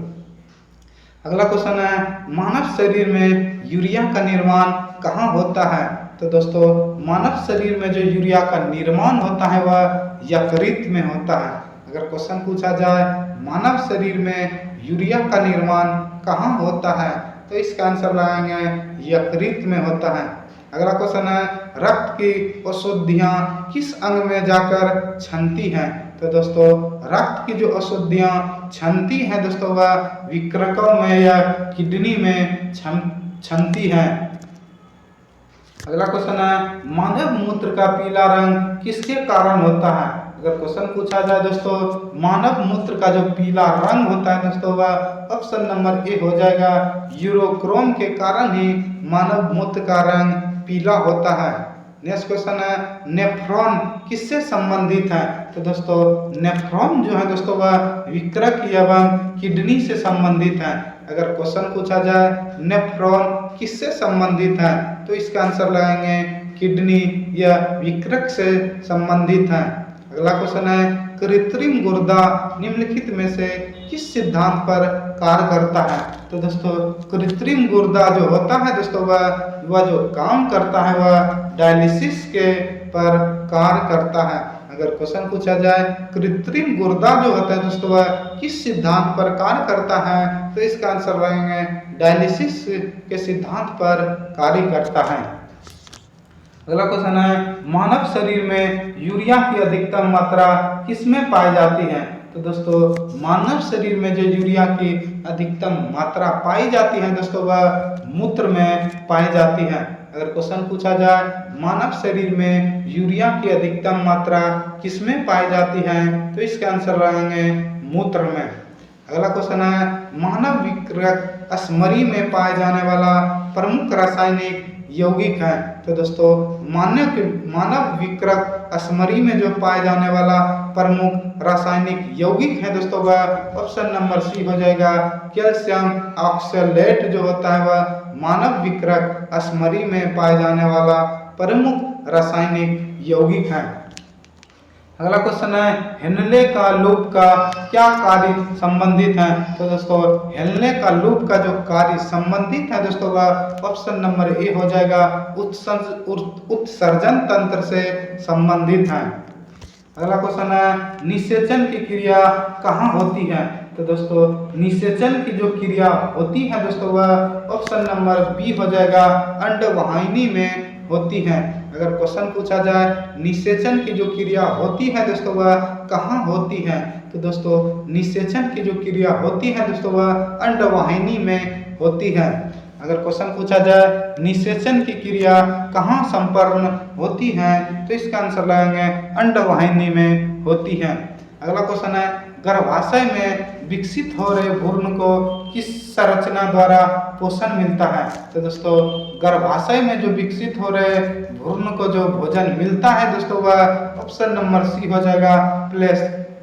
अगला क्वेश्चन है मानव शरीर में यूरिया का निर्माण कहाँ होता है? तो दोस्तों मानव शरीर में जो यूरिया का निर्माण होता है वह यकृत में होता है। अगर क्वेश्चन पूछा जाए मानव शरीर में यूरिया का निर्माण कहाँ होता है? तो इसका आंसर लगाएंगे यकृत में होता है। अगला क्वेश्चन है, रक्त की अशुद्धियाँ किस अंग में जाकर छनती हैं? तो दोस्तों रक्त की जो अशुद्धियाँ छनती हैं दोस्तों वह विकृकों में या किडनी में छनती हैं। अगला क्वेश्चन है, मानव मूत्र का पीला रंग किसके कारण होता है? अगर क्वेश्चन पूछा जाए दोस्तों मानव मूत्र का जो पीला रंग होता है दोस्तों वह ऑप्शन नंबर ए हो जाएगा, यूरोक्रोम के कारण ही मानव मूत्र का रंग पीला होता है। नेक्स्ट क्वेश्चन है, नेफ्रॉन किससे संबंधित है? तो दोस्तों नेफ्रॉन जो है दोस्तों वह विकृक एवं किडनी से संबंधित है। अगर क्वेश्चन पूछा जाए नेफ्रॉन किससे संबंधित है तो इसका आंसर लगाएंगे किडनी या विकृक से संबंधित है। अगला क्वेश्चन है, कृत्रिम गुर्दा निम्नलिखित में से किस सिद्धांत पर कार्य करता है? तो दोस्तों कृत्रिम गुर्दा जो होता है दोस्तों वह जो काम करता है वह डायलिसिस के पर कार्य करता है। अगर क्वेश्चन पूछा जाए कृत्रिम गुर्दा जो होता है दोस्तों वह किस सिद्धांत पर कार्य करता है तो इसका आंसर रहेंगे डायलिसिस के सिद्धांत पर कार्य करता है। अगला क्वेश्चन है, मानव शरीर में यूरिया की अधिकतम मात्रा किसमें पाई जाती है? तो दोस्तों मानव शरीर में जो यूरिया की अधिकतम मात्रा पाई जाती है दोस्तों वह मूत्र में पाई जाती है। अगर क्वेश्चन पूछा जाए मानव शरीर में यूरिया की अधिकतम मात्रा किसमें पाई जाती है तो इसके आंसर रहेंगे मूत्र में। अगला क्वेश्चन है, मानव विकृत स्मरी में पाए जाने वाला प्रमुख रासायनिक यौगिक है? तो दोस्तों मानव विकृत स्मरी में जो पाए जाने वाला प्रमुख रासायनिक यौगिक है दोस्तों वह ऑप्शन नंबर सी हो जाएगा, कैल्शियम ऑक्सलेट जो होता है वह मानव विकृत स्मरी में पाए जाने वाला प्रमुख रासायनिक यौगिक है। अगला क्वेश्चन है, हेनले का लूप का क्या कार्य संबंधित है? तो दोस्तों हेनले का लूप का जो कार्य संबंधित है दोस्तों वह ऑप्शन नंबर ए हो जाएगा, उत्सर्जन तंत्र से संबंधित है। अगला क्वेश्चन है, निषेचन की क्रिया कहाँ होती है? तो दोस्तों निषेचन की जो क्रिया होती है दोस्तों वह ऑप्शन नंबर बी हो जाएगा, अंडवाहिनी में होती है। अगर क्वेश्चन पूछा जाए निषेचन की जो क्रिया होती है दोस्तों वह कहाँ होती है तो दोस्तों निषेचन की जो क्रिया होती है दोस्तों वह अंडवाहिनी में होती है। अगर क्वेश्चन पूछा जाए निषेचन की क्रिया कहाँ संपन्न होती है तो इसका आंसर लगाएंगे अंडवाहिनी में होती है। अगला क्वेश्चन है, गर्भाशय में विकसित हो रहे भ्रूण को किस संरचना द्वारा पोषण मिलता है? तो दोस्तों गर्भाशय में जो विकसित हो रहे भ्रूण को जो भोजन मिलता है दोस्तों वह ऑप्शन नंबर सी हो जाएगा,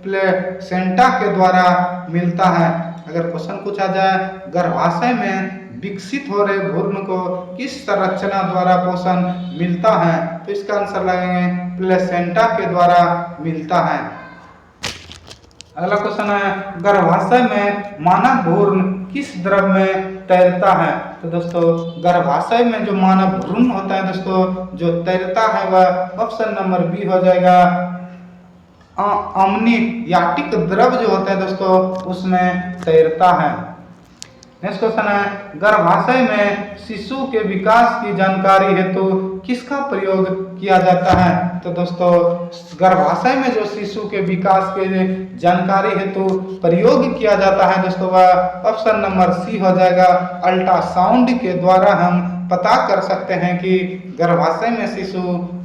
प्लेसेंटा के द्वारा मिलता है। अगर क्वेश्चन पूछा जाए गर्भाशय में विकसित हो रहे भ्रूण को किस संरचना द्वारा पोषण मिलता है तो इसका आंसर लगेंगे प्लेसेंटा के द्वारा मिलता है। अगला क्वेश्चन है, गर्भाशय में मानव भ्रूण किस द्रव में तैरता है? तो दोस्तों गर्भाशय में जो मानव भ्रूण होता है दोस्तों जो तैरता है वह ऑप्शन नंबर बी हो जाएगा, अमनियाटिक द्रव जो होता है दोस्तों उसमें तैरता है। नेक्स्ट क्वेश्चन है, गर्भाशय में शिशु के विकास की जानकारी हेतु किसका प्रयोग किया जाता है? तो दोस्तों गर्भाशय में जो शिशु के विकास के जानकारी हेतु प्रयोग किया जाता है दोस्तों वह ऑप्शन नंबर सी हो जाएगा, अल्ट्रासाउंड के द्वारा हम पता कर सकते हैं कि गर्भाशय में शिशु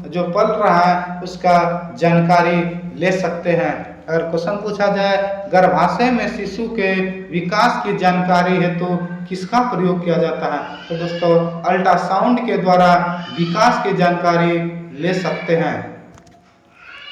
जो पल रहा है उसका जानकारी ले सकते हैं। अगर क्वेश्चन पूछा जाए गर्भाशय में शिशु के विकास की जानकारी हेतु किसका प्रयोग किया जाता है तो दोस्तों अल्ट्रासाउंड के द्वारा विकास की जानकारी ले सकते हैं।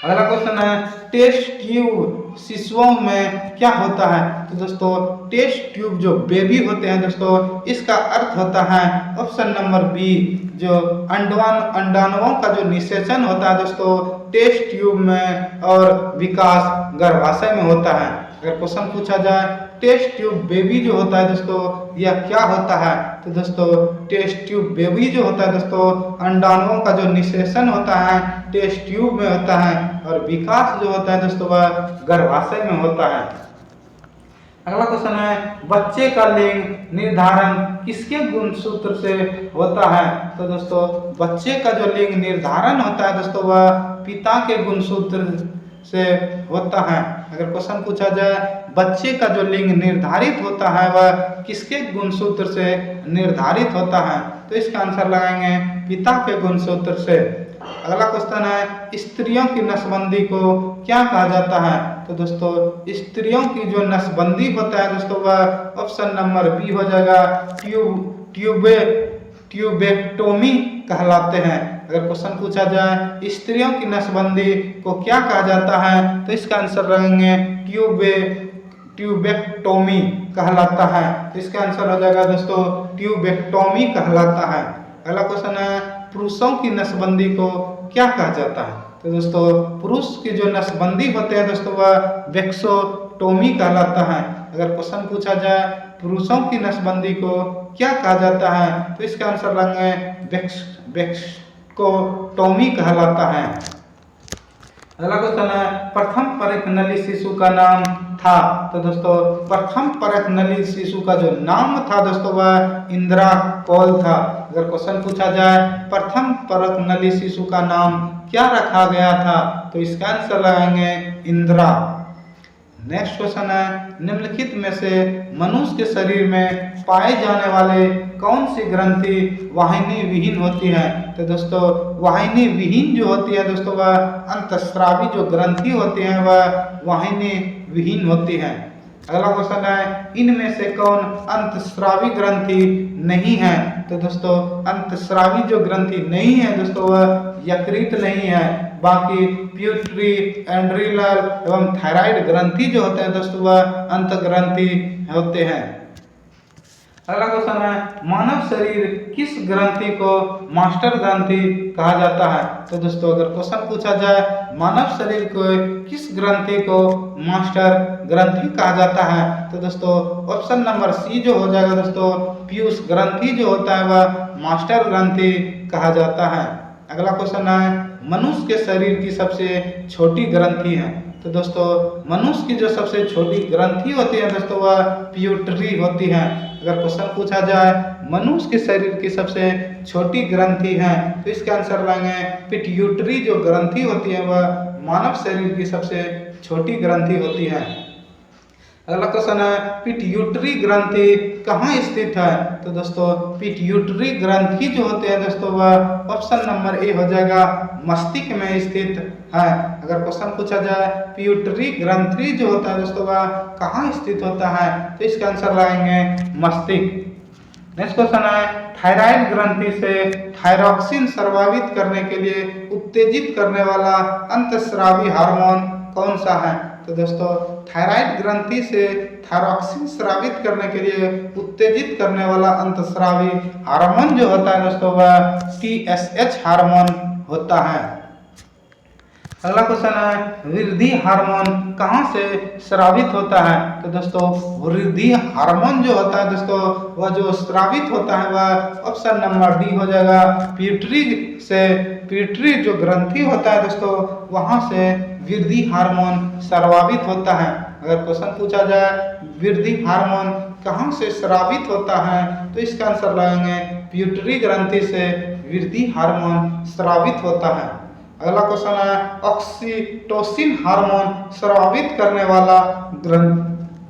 अगला क्वेश्चन है, टेस्ट ट्यूब शिशुओं में क्या होता है? तो दोस्तों टेस्ट ट्यूब जो बेबी होते हैं दोस्तों इसका अर्थ होता है ऑप्शन नंबर बी, जो अंडाणुओं का जो निषेचन होता है दोस्तों टेस्ट ट्यूब में और विकास गर्भाशय में होता है। अगर क्वेश्चन पूछा जाए टेस्ट ट्यूब बेबी जो होता है दोस्तों यह क्या होता है तो दोस्तों टेस्ट ट्यूब बेबी जो होता है दोस्तों अंडाणुओं का जो निषेचन होता है टेस्ट ट्यूब में होता है और विकास जो होता है दोस्तों वह गर्भाशय में होता है। अगला क्वेश्चन है, बच्चे का लिंग निर्धारण किसके गुणसूत्र से होता है? तो दोस्तों बच्चे का जो लिंग निर्धारण होता है दोस्तों वह पिता के गुणसूत्र से होता है। अगर क्वेश्चन पूछा जाए बच्चे का जो लिंग निर्धारित होता है वह किसके गुणसूत्र से निर्धारित होता है? तो इसका आंसर लगाएंगे पिता के गुणसूत्र से। अगला क्वेश्चन है, स्त्रियों की नसबंदी को क्या कहा जाता है? तो दोस्तों स्त्रियों की जो नसबंदी होता है दोस्तों वह ऑप्शन नंबर बी हो जाएगा, ट्यूबेक्टोमी कहलाते हैं। अगर क्वेश्चन पूछा जाए स्त्रियों की नसबंदी को क्या कहा जाता है? तो इसका आंसर रहेंगे ट्यूबेक्टोमी कहलाता है। तो इसका आंसर हो जाएगा दोस्तों ट्यूबेक्टोमी कहलाता है। अगला क्वेश्चन है, पुरुषों की नसबंदी को क्या कहा जाता है? तो दोस्तों पुरुष की जो नसबंदी होते हैं दोस्तों वह वेक्सोटोमी कहलाता है। अगर क्वेश्चन पूछा जाए पुरुषों की नसबंदी को क्या कहा जाता है? तो इसका आंसर रहेंगे वेक्सोटोमी कहलाता है। अगला क्वेश्चन है, प्रथम परख नली शिशु का नाम था? तो दोस्तों प्रथम परख नली शिशु का जो नाम था दोस्तों वह इंदिरा कौल था। अगर क्वेश्चन पूछा जाए प्रथम परख नली शिशु का नाम क्या रखा गया था? तो इसका आंसर लगाएंगे इंदिरा। नेक्स्ट क्वेश्चन है, निम्नलिखित में से मनुष्य के शरीर में पाए जाने वाले कौन सी ग्रंथि वाहिनी विहीन होती है? तो दोस्तों वाहिनी विहीन जो होती है दोस्तों वह अंतःस्रावी जो ग्रंथि होती है वह वाहिनी विहीन होती है। अगला क्वेश्चन है, इनमें से कौन अंतःस्रावी ग्रंथि नहीं है? तो दोस्तों अंतःस्रावी जो ग्रंथि नहीं है दोस्तों वह यकृत नहीं है, बाकी प्यूटरी, एंड्रिलर एवं थायराइड ग्रंथि जो होते हैं दोस्तों वह अंतःग्रंथि होते हैं। अगला क्वेश्चन है, मानव शरीर किस ग्रंथि को मास्टर ग्रंथि कहा जाता है? तो दोस्तों अगर क्वेश्चन पूछा जाए मानव शरीर को किस ग्रंथि को मास्टर ग्रंथि कहा जाता है? तो दोस्तों ऑप्शन नंबर सी जो हो जाएगा दोस्तों पीयूष ग्रंथि जो होता है वह मास्टर ग्रंथि कहा जाता है। अगला क्वेश्चन है, मनुष्य के शरीर की सबसे छोटी ग्रंथि है? तो दोस्तों मनुष्य की जो सबसे छोटी ग्रंथि होती है दोस्तों वह प्यूटरी होती है। अगर क्वेश्चन पूछा जाए मनुष्य के शरीर की सबसे छोटी ग्रंथि है तो इसका आंसर लाएंगे पिट्यूटरी जो ग्रंथि होती है वह मानव शरीर की सबसे छोटी ग्रंथि होती है। अगला क्वेश्चन है, पिट्यूटरी ग्रंथि कहाँ स्थित है? तो दोस्तों पिट्यूटरी ग्रंथि जो होते हैं दोस्तों वह ऑप्शन नंबर ए हो जाएगा मस्तिष्क में स्थित है। अगर क्वेश्चन पूछा जाए पिट्यूटरी ग्रंथि जो होता है दोस्तों वह कहाँ स्थित होता है तो इसका आंसर लाएंगे मस्तिष्क। नेक्स्ट क्वेश्चन है, थायराइड ग्रंथि से थायरॉक्सिन स्रावित करने के लिए उत्तेजित करने वाला अंतःस्रावी हार्मोन कौन सा है? तो दोस्तों थायराइड ग्रंथि से थायरॉक्सिन स्रावित करने के लिए उत्तेजित करने वाला अंतःस्रावी हार्मोन जो होता है दोस्तों वह TSH हार्मोन होता है। अगला क्वेश्चन है, वृद्धि हार्मोन कहाँ से स्रावित होता है? तो दोस्तों वृद्धि हार्मोन जो होता है दोस्तों वह जो स्रावित होता है वह ऑप्शन नंबर डी हो जाएगा पिट्यूटरी से। पिट्यूटरी जो ग्रंथि होता है दोस्तों वहां से वृद्धि हार्मोन स्रावित होता है। अगर क्वेश्चन पूछा जाए वृद्धि हार्मोन कहाँ से स्रावित होता है तो इसका आंसर लगाएंगे पिट्यूटरी ग्रंथि से वृद्धि हार्मोन स्रावित होता है। अगला क्वेश्चन है, ऑक्सीटोसिन हार्मोन स्रावित करने वाला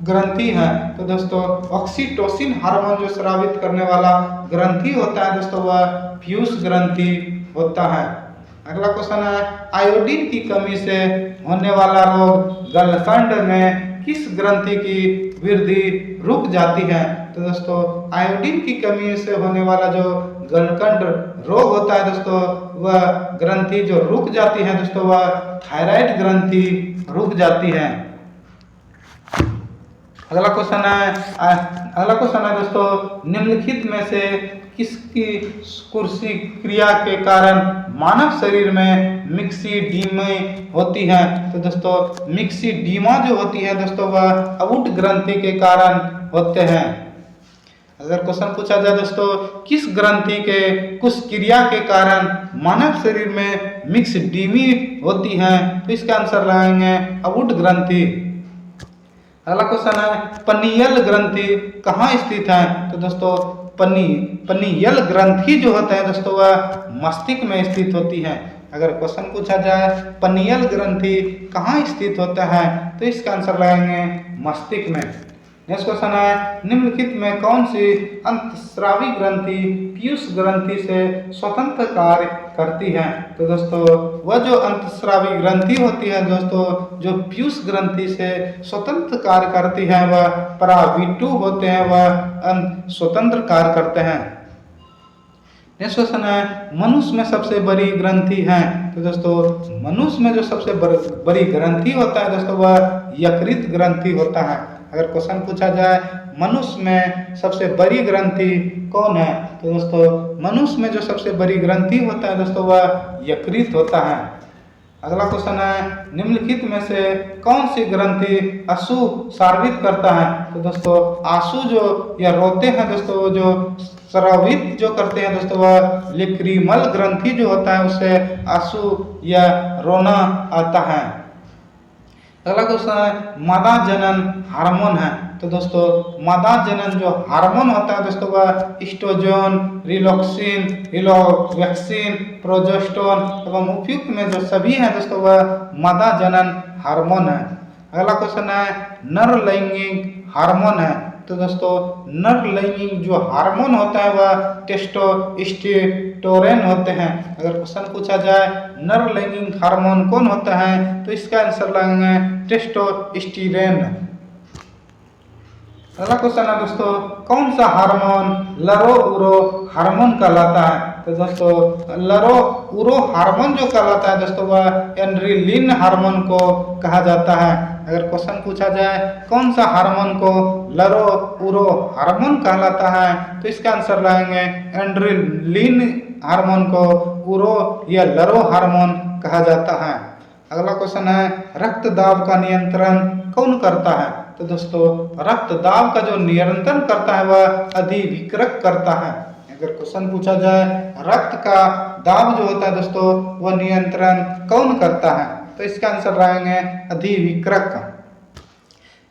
ग्रंथि है? तो दोस्तों ऑक्सीटोसिन हार्मोन जो स्रावित करने वाला ग्रंथि होता है दोस्तों वह पीयूष ग्रंथि होता है। अगला क्वेश्चन है, आयोडीन की कमी से होने वाला रोग गलकंड में किस ग्रंथि की वृद्धि रुक जाती है? तो दोस्तों आयोडीन की कमी से होने वाला जो गलकंड रोग होता है दोस्तों वह ग्रंथि जो रुक जाती है दोस्तों वह थायराइड ग्रंथि रुक जाती है। अगला क्वेश्चन है दोस्तों निम्नलिखित में से किसकी कुर्सी क्रिया के कारण मानव शरीर में मिक्सीडीमा होती है? तो दोस्तों मिक्सीडीमा जो होती है दोस्तों वह अवुट ग्रंथि के कारण होते हैं। अगर क्वेश्चन पूछा जाए दोस्तों किस ग्रंथि के कुछ क्रिया के कारण मानव शरीर में मिक्सीडीमी होती है तो इसका आंसर लगाएंगे अवुट ग्रंथि। अगला क्वेश्चन है पनियल ग्रंथि कहाँ स्थित है? तो दोस्तों पनियल ग्रंथि जो होता है दोस्तों वह मस्तिष्क में स्थित होती है। अगर क्वेश्चन पूछा जाए पनियल ग्रंथि कहाँ स्थित होता है तो इसका आंसर लगाएंगे मस्तिष्क में। नेक्स्ट क्वेश्चन है निम्नलिखित में कौन सी अंतस्रावी ग्रंथि पीयूष ग्रंथि से स्वतंत्र कार्य करती है? तो दोस्तों वह जो अंतस्रावी ग्रंथि होती है दोस्तों जो पीयूष ग्रंथि से स्वतंत्र कार्य करती है वह पराविटु होते हैं, वह स्वतंत्र कार्य करते हैं। नेक्स्ट क्वेश्चन है मनुष्य में सबसे बड़ी ग्रंथि है? तो दोस्तों मनुष्य में जो सबसे बड़ी ग्रंथि होता है दोस्तों वह यकृत ग्रंथि होता है। अगर क्वेश्चन पूछा जाए मनुष्य में सबसे बड़ी ग्रंथि कौन है? तो दोस्तों मनुष्य में जो सबसे बड़ी ग्रंथि होता है दोस्तों वह यकृत होता है। अगला क्वेश्चन है निम्नलिखित में से कौन सी ग्रंथि आंसू स्रावित करता है? तो दोस्तों आंसू जो या रोते हैं दोस्तों जो स्रावित जो करते हैं दोस्तों वह लेक्रिमल ग्रंथि जो होता है उससे आंसू या रोना आता है। अगला क्वेश्चन है मादा जनन हार्मोन है? तो दोस्तों मादा जनन जो हार्मोन होता है दोस्तों वह ईस्ट्रोजन, रिलॉक्सिन, रिलोवैक्सिन, प्रोजेस्टेरोन एवं उपयुक्त में जो सभी है दोस्तों वह मादा जनन हार्मोन है। अगला क्वेश्चन है नर लैंगिक हार्मोन है? तो दोस्तों नर लैंगिक जो हार्मोन होता है वह टेस्टोस्टेरोन होते हैं। अगर क्वेश्चन पूछा जाए नर लैंगिक हार्मोन कौन होता है तो इसका आंसर लगाएंगे टेस्टोस्टेरोन। अगला क्वेश्चन है दोस्तों कौन सा हार्मोन लरो उरो हार्मोन कहलाता है? तो दोस्तों लरो उरो हार्मोन जो कहलाता है दोस्तों वह एड्रेनलिन हार्मोन को कहा जाता है। अगर क्वेश्चन पूछा जाए कौन सा हार्मोन को लरो उरो हार्मोन कहलाता है तो इसका आंसर लाएंगे एड्रेनलिन हार्मोन को उरो या लरो हार्मोन कहा जाता है। अगला क्वेश्चन है रक्त दाब का नियंत्रण कौन करता है? तो दोस्तों रक्त दाब का जो नियंत्रण करता है वह अधिविकृत करता है। अगर क्वेश्चन पूछा जाए रक्त का दाब जो होता है दोस्तों वह नियंत्रण कौन करता है तो इसका आंसर रहेंगे अधिविकृत।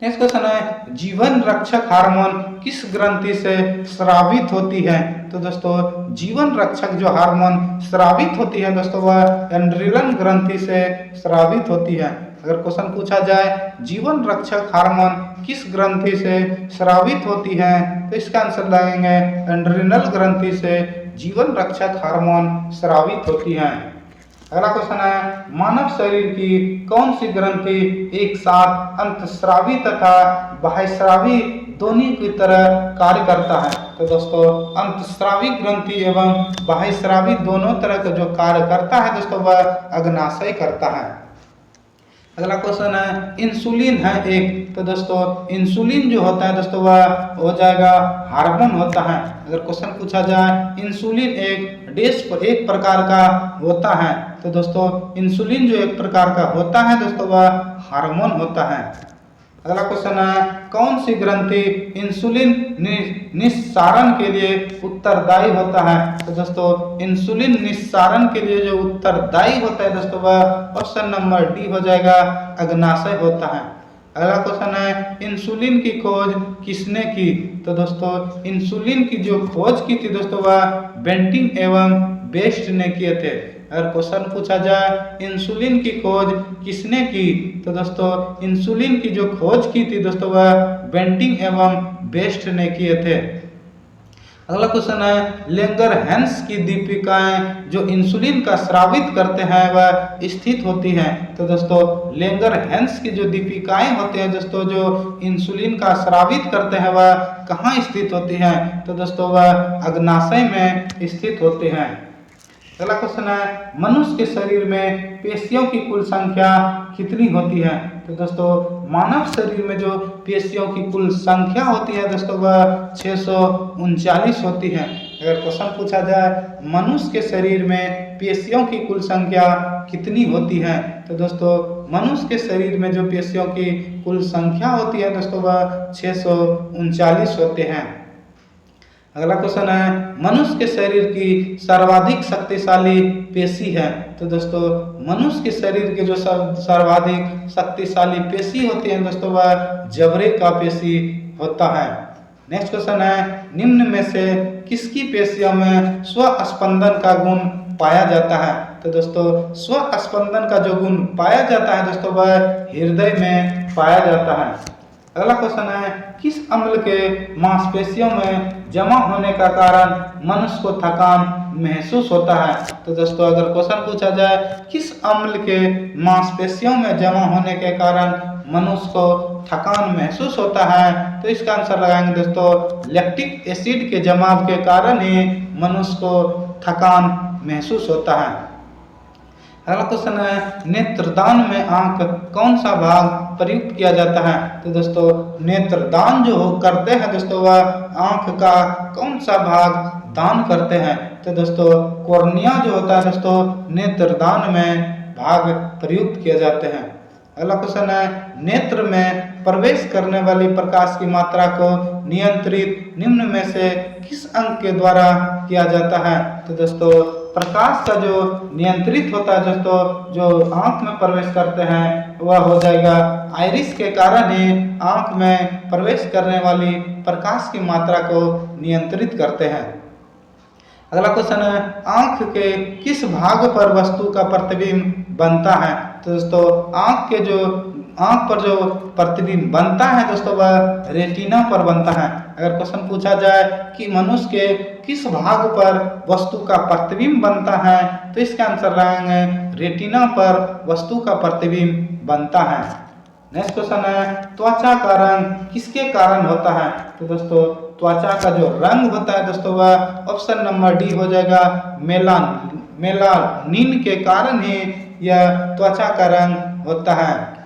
नेक्स्ट क्वेश्चन है जीवन रक्षक हार्मोन किस ग्रंथि से स्रावित होती है? तो दोस्तों जीवन रक्षक जो हार्मोन स्रावित होती है दोस्तों वह एड्रेनलिन ग्रंथि से स्रावित होती है। अगर क्वेश्चन पूछा जाए जीवन रक्षक हार्मोन किस ग्रंथि से स्रावित होती है तो इसका आंसर लगाएंगे एड्रेनल ग्रंथि से जीवन रक्षक हार्मोन स्रावित होती है। अगला क्वेश्चन है मानव शरीर की कौन सी ग्रंथि एक साथ अंतस्रावी तथा बाह्यस्रावी दोनों की तरह कार्य करता है? तो दोस्तों अंतस्रावी ग्रंथि एवं बाह्यस्रावी दोनों तरह का जो कार्य करता है दोस्तों वह अग्नाशय करता है। अगला क्वेश्चन है इंसुलिन है एक? तो दोस्तों इंसुलिन जो होता है दोस्तों वह हो जाएगा हार्मोन होता है। अगर क्वेश्चन पूछा जाए इंसुलिन एक प्रकार का होता है तो दोस्तों इंसुलिन जो एक प्रकार का होता है दोस्तों वह हार्मोन होता है। अगला क्वेश्चन है कौन सी ग्रंथि इंसुलिन निस्सारण के लिए उत्तरदायी होता है? तो दोस्तों इंसुलिन निस्सारण के लिए जो उत्तरदायी होता है दोस्तों वह ऑप्शन नंबर डी हो जाएगा अग्नाशय होता है। अगला क्वेश्चन है इंसुलिन की खोज किसने की? तो दोस्तों इंसुलिन की जो खोज की थी दोस्तों वह बेंटिंग एवं बेस्ट ने किए थे। अगर क्वेश्चन पूछा जाए इंसुलिन की खोज किसने की तो दोस्तों इंसुलिन की जो खोज की थी दोस्तों वह बेंटिंग एवं बेस्ट ने किए थे। अगला क्वेश्चन है लैंगरहैंस की दीपिकाएं जो इंसुलिन का स्रावित करते हैं वह स्थित होती हैं? तो दोस्तों लैंगरहैंस की जो दीपिकाएं होते हैं दोस्तों जो इंसुलिन का स्रावित करते हैं वह कहाँ स्थित होती हैं? तो दोस्तों वह अग्नाशय में स्थित होते हैं। अगला क्वेश्चन है मनुष्य के शरीर में पेशियों की कुल संख्या कितनी होती है? तो दोस्तों मानव शरीर में जो पेशियों की कुल संख्या होती है दोस्तों वह 639 होती है। अगर क्वेश्चन पूछा जाए मनुष्य के शरीर में पेशियों की कुल संख्या कितनी होती है तो दोस्तों मनुष्य के शरीर में जो पेशियों की कुल संख्या होती है दोस्तों वह 639 होते हैं। अगला क्वेश्चन है, मनुष्य के शरीर की सर्वाधिक शक्तिशाली पेशी है। तो दोस्तों मनुष्य के शरीर के जो सर्वाधिक शक्तिशाली पेशी होती है दोस्तों वह जबड़े का पेशी होता है। नेक्स्ट क्वेश्चन है, निम्न में से किसकी पेशियों में स्वस्पंदन का गुण पाया जाता है। तो दोस्तों स्वस्पंदन का जो गुण पाया जाता है दोस्तों वह हृदय में पाया जाता है। अगला क्वेश्चन है, किस अम्ल के मांसपेशियों में जमा होने का कारण मनुष्य को थकान महसूस होता है। तो दोस्तों अगर क्वेश्चन पूछा जाए किस अम्ल के मांसपेशियों में जमा होने के कारण मनुष्य को थकान महसूस होता है तो इसका आंसर लगाएंगे दोस्तों लैक्टिक एसिड के जमाव के कारण ही मनुष्य को थकान महसूस होता है। अगला क्वेश्चन है, नेत्रदान में आंख कौन सा भाग प्रयुक्त किया जाता है। तो दोस्तों नेत्रदान जो करते हैं दोस्तों वह आंख का कौन सा भाग दान करते हैं। तो दोस्तों कॉर्निया जो होता है दोस्तों नेत्रदान में भाग प्रयुक्त किए जाते हैं। अगला क्वेश्चन है, नेत्र में प्रवेश करने वाली प्रकाश की मात्रा को नियंत्रित निम्न में से किस अंग के द्वारा किया जाता है। तो दोस्तों प्रकाश का जो नियंत्रित होता है दोस्तों जो आंख में प्रवेश करते हैं वह हो जाएगा आइरिस के कारण ही आंख में प्रवेश करने वाली प्रकाश की मात्रा को नियंत्रित करते हैं। अगला क्वेश्चन है, आंख के किस भाग पर वस्तु का प्रतिबिंब बनता है। तो दोस्तों आंख पर जो प्रतिबिंब बनता है दोस्तों वह रेटिना पर बनता है। अगर क्वेश्चन पूछा जाए कि मनुष्य के किस भाग पर वस्तु का प्रतिबिंब बनता है तो इसका आंसर रहेंगे रेटिना पर वस्तु का प्रतिबिंब बनता है। नेक्स्ट क्वेश्चन है, त्वचा का रंग किसके कारण होता है। तो दोस्तों त्वचा का जो रंग होता है दोस्तों वह ऑप्शन नंबर डी हो जाएगा मेलानिन के कारण ही यह त्वचा का रंग होता है।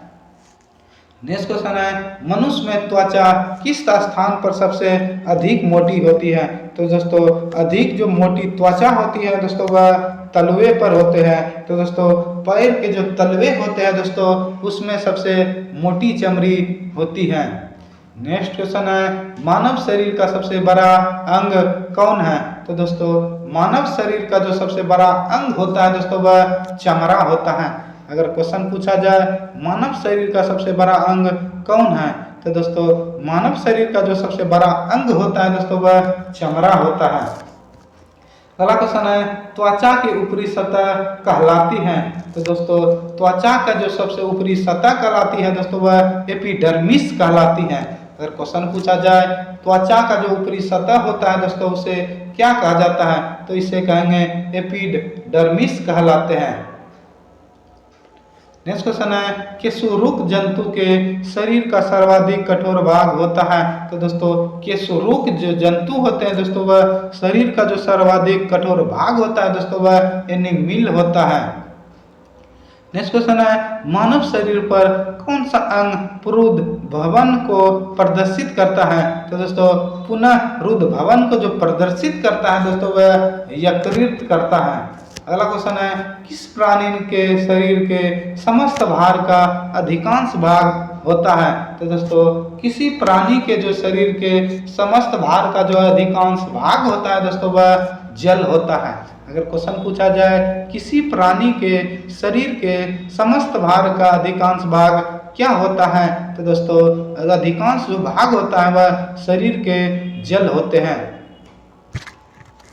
नेक्स्ट क्वेश्चन है, मनुष्य में त्वचा किस स्थान पर सबसे अधिक मोटी होती है। तो दोस्तों अधिक जो मोटी त्वचा होती है दोस्तों वह तलवे पर होते हैं। तो दोस्तों पैर के जो तलवे होते हैं दोस्तों उसमें सबसे मोटी चमड़ी होती है। नेक्स्ट क्वेश्चन है, मानव शरीर का सबसे बड़ा अंग कौन है। तो दोस्तों मानव शरीर का जो सबसे बड़ा अंग होता है दोस्तों वह चमड़ा होता है। अगर क्वेश्चन पूछा जाए मानव शरीर का सबसे बड़ा अंग कौन है तो दोस्तों मानव शरीर का जो सबसे बड़ा अंग होता है दोस्तों वह चमड़ा होता है। अगला क्वेश्चन है, त्वचा की ऊपरी सतह कहलाती है। तो दोस्तों त्वचा का जो सबसे ऊपरी सतह कहलाती है दोस्तों वह एपिडर्मिस कहलाती है। अगर क्वेश्चन पूछा जाए त्वचा का जो ऊपरी सतह होता है दोस्तों उसे क्या कहा जाता है तो इसे कहेंगे एपिडर्मिस कहलाते हैं। नेक्स्ट क्वेश्चन है, केशुरुक जंतु के शरीर का सर्वाधिक कठोर भाग होता है। तो दोस्तों केशुरुक जो जंतु होते हैं दोस्तों वह शरीर का जो सर्वाधिक कठोर भाग होता है दोस्तों वह एनिमिल होता है। नेक्स्ट क्वेश्चन है, मानव शरीर पर कौन सा अंग पुरुद भवन को प्रदर्शित करता है। तो दोस्तों पुनः रुद भवन को जो प्रदर्शित करता है दोस्तों वह यकृत करता है। अगला क्वेश्चन है, किस प्राणी के शरीर के समस्त भार का अधिकांश भाग होता है। तो दोस्तों किसी प्राणी के जो शरीर के समस्त भार का जो अधिकांश भाग होता है दोस्तों वह जल होता है। अगर क्वेश्चन पूछा जाए किसी प्राणी के शरीर के समस्त भार का अधिकांश भाग क्या होता है तो दोस्तों अधिकांश जो भाग होता है वह शरीर के जल होते हैं।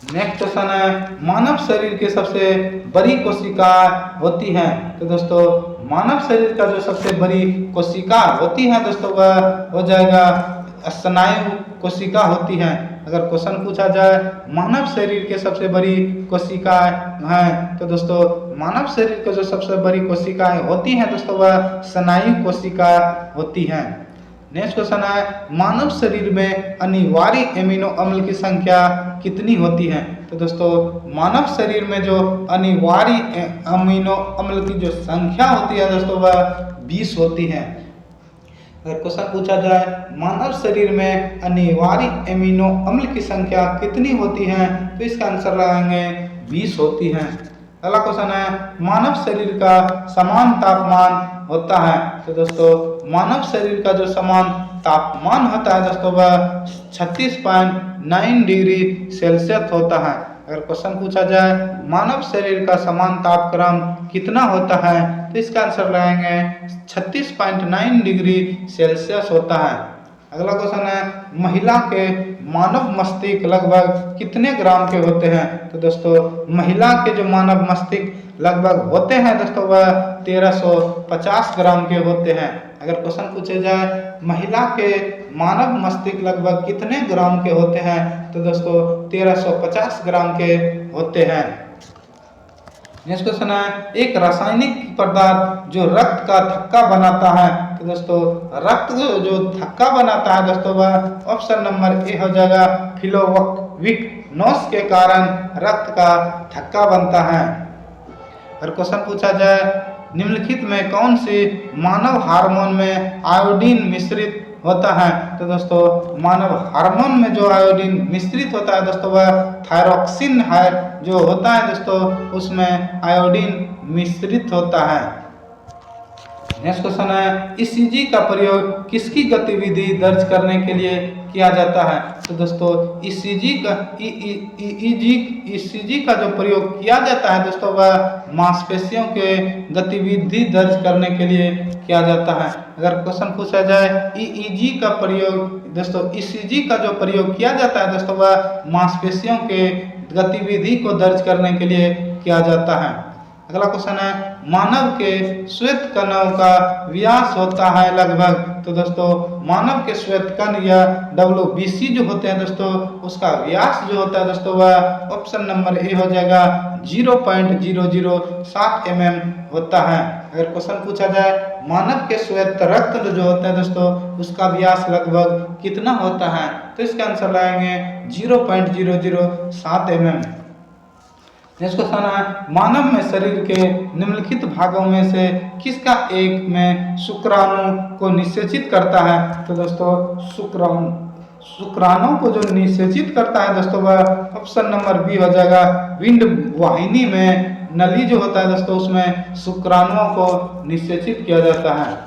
नेक्स्ट क्वेश्चन है, मानव शरीर के सबसे बड़ी कोशिका होती है। तो दोस्तों मानव शरीर का जो सबसे बड़ी कोशिका होती है दोस्तों वह हो जाएगा स्नायु कोशिका होती है। अगर क्वेश्चन पूछा जाए मानव शरीर के सबसे बड़ी कोशिकाएं हैं तो दोस्तों मानव शरीर के जो सबसे बड़ी कोशिकाएं होती हैं दोस्तों वह स्नायु कोशिका होती हैं। नेक्स्ट क्वेश्चन है, मानव शरीर में अनिवार्य एमिनो अम्ल की संख्या कितनी होती है। तो दोस्तों मानव शरीर में जो अनिवार्य अमीनो अम्ल की जो संख्या होती है दोस्तों वह 20 होती है। अगर क्वेश्चन पूछा जाए मानव शरीर में अनिवार्य एमिनो अम्ल की संख्या कितनी होती है तो इसका आंसर लगाएंगे 20 होती है। अगला क्वेश्चन है, मानव शरीर का समान तापमान होता है। तो दोस्तों मानव शरीर का जो समान तापमान होता है दोस्तों वह 36.9 डिग्री सेल्सियस होता है। अगर क्वेश्चन पूछा जाए मानव शरीर का समान तापक्रम कितना होता है तो इसका आंसर लगाएंगे 36.9 डिग्री सेल्सियस होता है। अगला क्वेश्चन है महिला के मानव मस्तिष्क लगभग कितने ग्राम के होते हैं तो दोस्तों महिला के जो मानव मस्तिष्क लगभग होते हैं दोस्तों वह 1350 ग्राम के होते हैं। अगर क्वेश्चन पूछे जाए महिला के मानव मस्तिष्क लगभग कितने ग्राम के होते हैं तो दोस्तों 1350 ग्राम के होते हैं। नेक्स्ट क्वेश्चन है एक रासायनिक पदार्थ जो रक्त का थक्का बनाता है तो दोस्तों रक्त जो थक्का बनाता है दोस्तों वह ऑप्शन नंबर ए हो जाएगा फिलोविक-नॉस के कारण रक्त का थक्का बनता है। अगर क्वेश्चन पूछा जाए निम्नलिखित में कौन सी मानव हार्मोन में आयोडीन मिश्रित होता है तो दोस्तों मानव हार्मोन में जो आयोडीन मिश्रित होता है दोस्तों वह थायरॉक्सिन है जो होता है दोस्तों उसमें आयोडीन मिश्रित होता है। नेक्स्ट क्वेश्चन है ईसीजी का प्रयोग किसकी गतिविधि दर्ज करने के लिए किया जाता है तो दोस्तों ईसीजी का जो प्रयोग किया जाता है दोस्तों वह मांसपेशियों के गतिविधि दर्ज करने के लिए किया जाता है। अगर क्वेश्चन पूछा जाए ईईजी का प्रयोग दोस्तों ईसीजी का जो प्रयोग किया जाता है दोस्तों वह मांसपेशियों के गतिविधि को दर्ज करने के लिए किया जाता है। अगला क्वेश्चन है मानव के श्वेत कणों का व्यास होता है लगभग तो दोस्तों मानव के श्वेत कण या WBC जो होते हैं दोस्तों उसका व्यास जो होता है दोस्तों वह ऑप्शन नंबर ए हो जाएगा 0.007 mm होता है। अगर क्वेश्चन पूछा जाए मानव के श्वेत रक्त जो होता है दोस्तों उसका व्यास लगभग कितना होता है तो इसका आंसर लाएंगे 0.007 mm। नेक्स्ट क्वेश्चन है मानव में शरीर के निम्नलिखित भागों में से किसका एक में शुक्राणु को निषेचित करता है तो दोस्तों शुक्राणु को जो निषेचित करता है दोस्तों वह ऑप्शन नंबर बी हो जाएगा विंड वाहिनी में नली जो होता है दोस्तों उसमें शुक्राणुओं को निषेचित किया जाता है।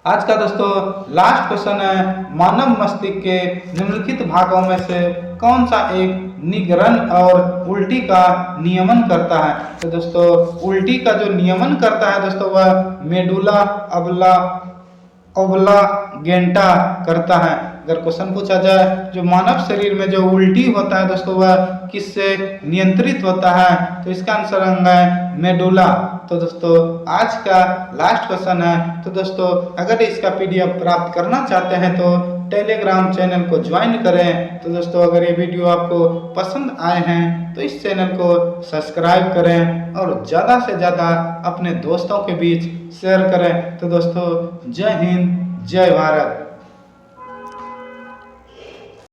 आज का दोस्तों लास्ट क्वेश्चन है मानव मस्तिष्क के निम्नलिखित भागों में से कौन सा एक निगरण और उल्टी का नियमन करता है तो दोस्तों उल्टी का जो नियमन करता है दोस्तों वह मेडुला ऑब्लांगेटा करता है। अगर क्वेश्चन पूछा जाए जो मानव शरीर में जो उल्टी होता है दोस्तों वह किससे नियंत्रित होता है तो इसका आंसर है मेडुला। तो दोस्तों आज का लास्ट क्वेश्चन है। तो दोस्तों अगर इसका PDF प्राप्त करना चाहते हैं तो टेलीग्राम चैनल को ज्वाइन करें। तो दोस्तों अगर ये वीडियो आपको पसंद आए हैं तो इस चैनल को सब्सक्राइब करें और ज़्यादा से ज़्यादा अपने दोस्तों के बीच शेयर करें। तो दोस्तों जय हिंद जय भारत।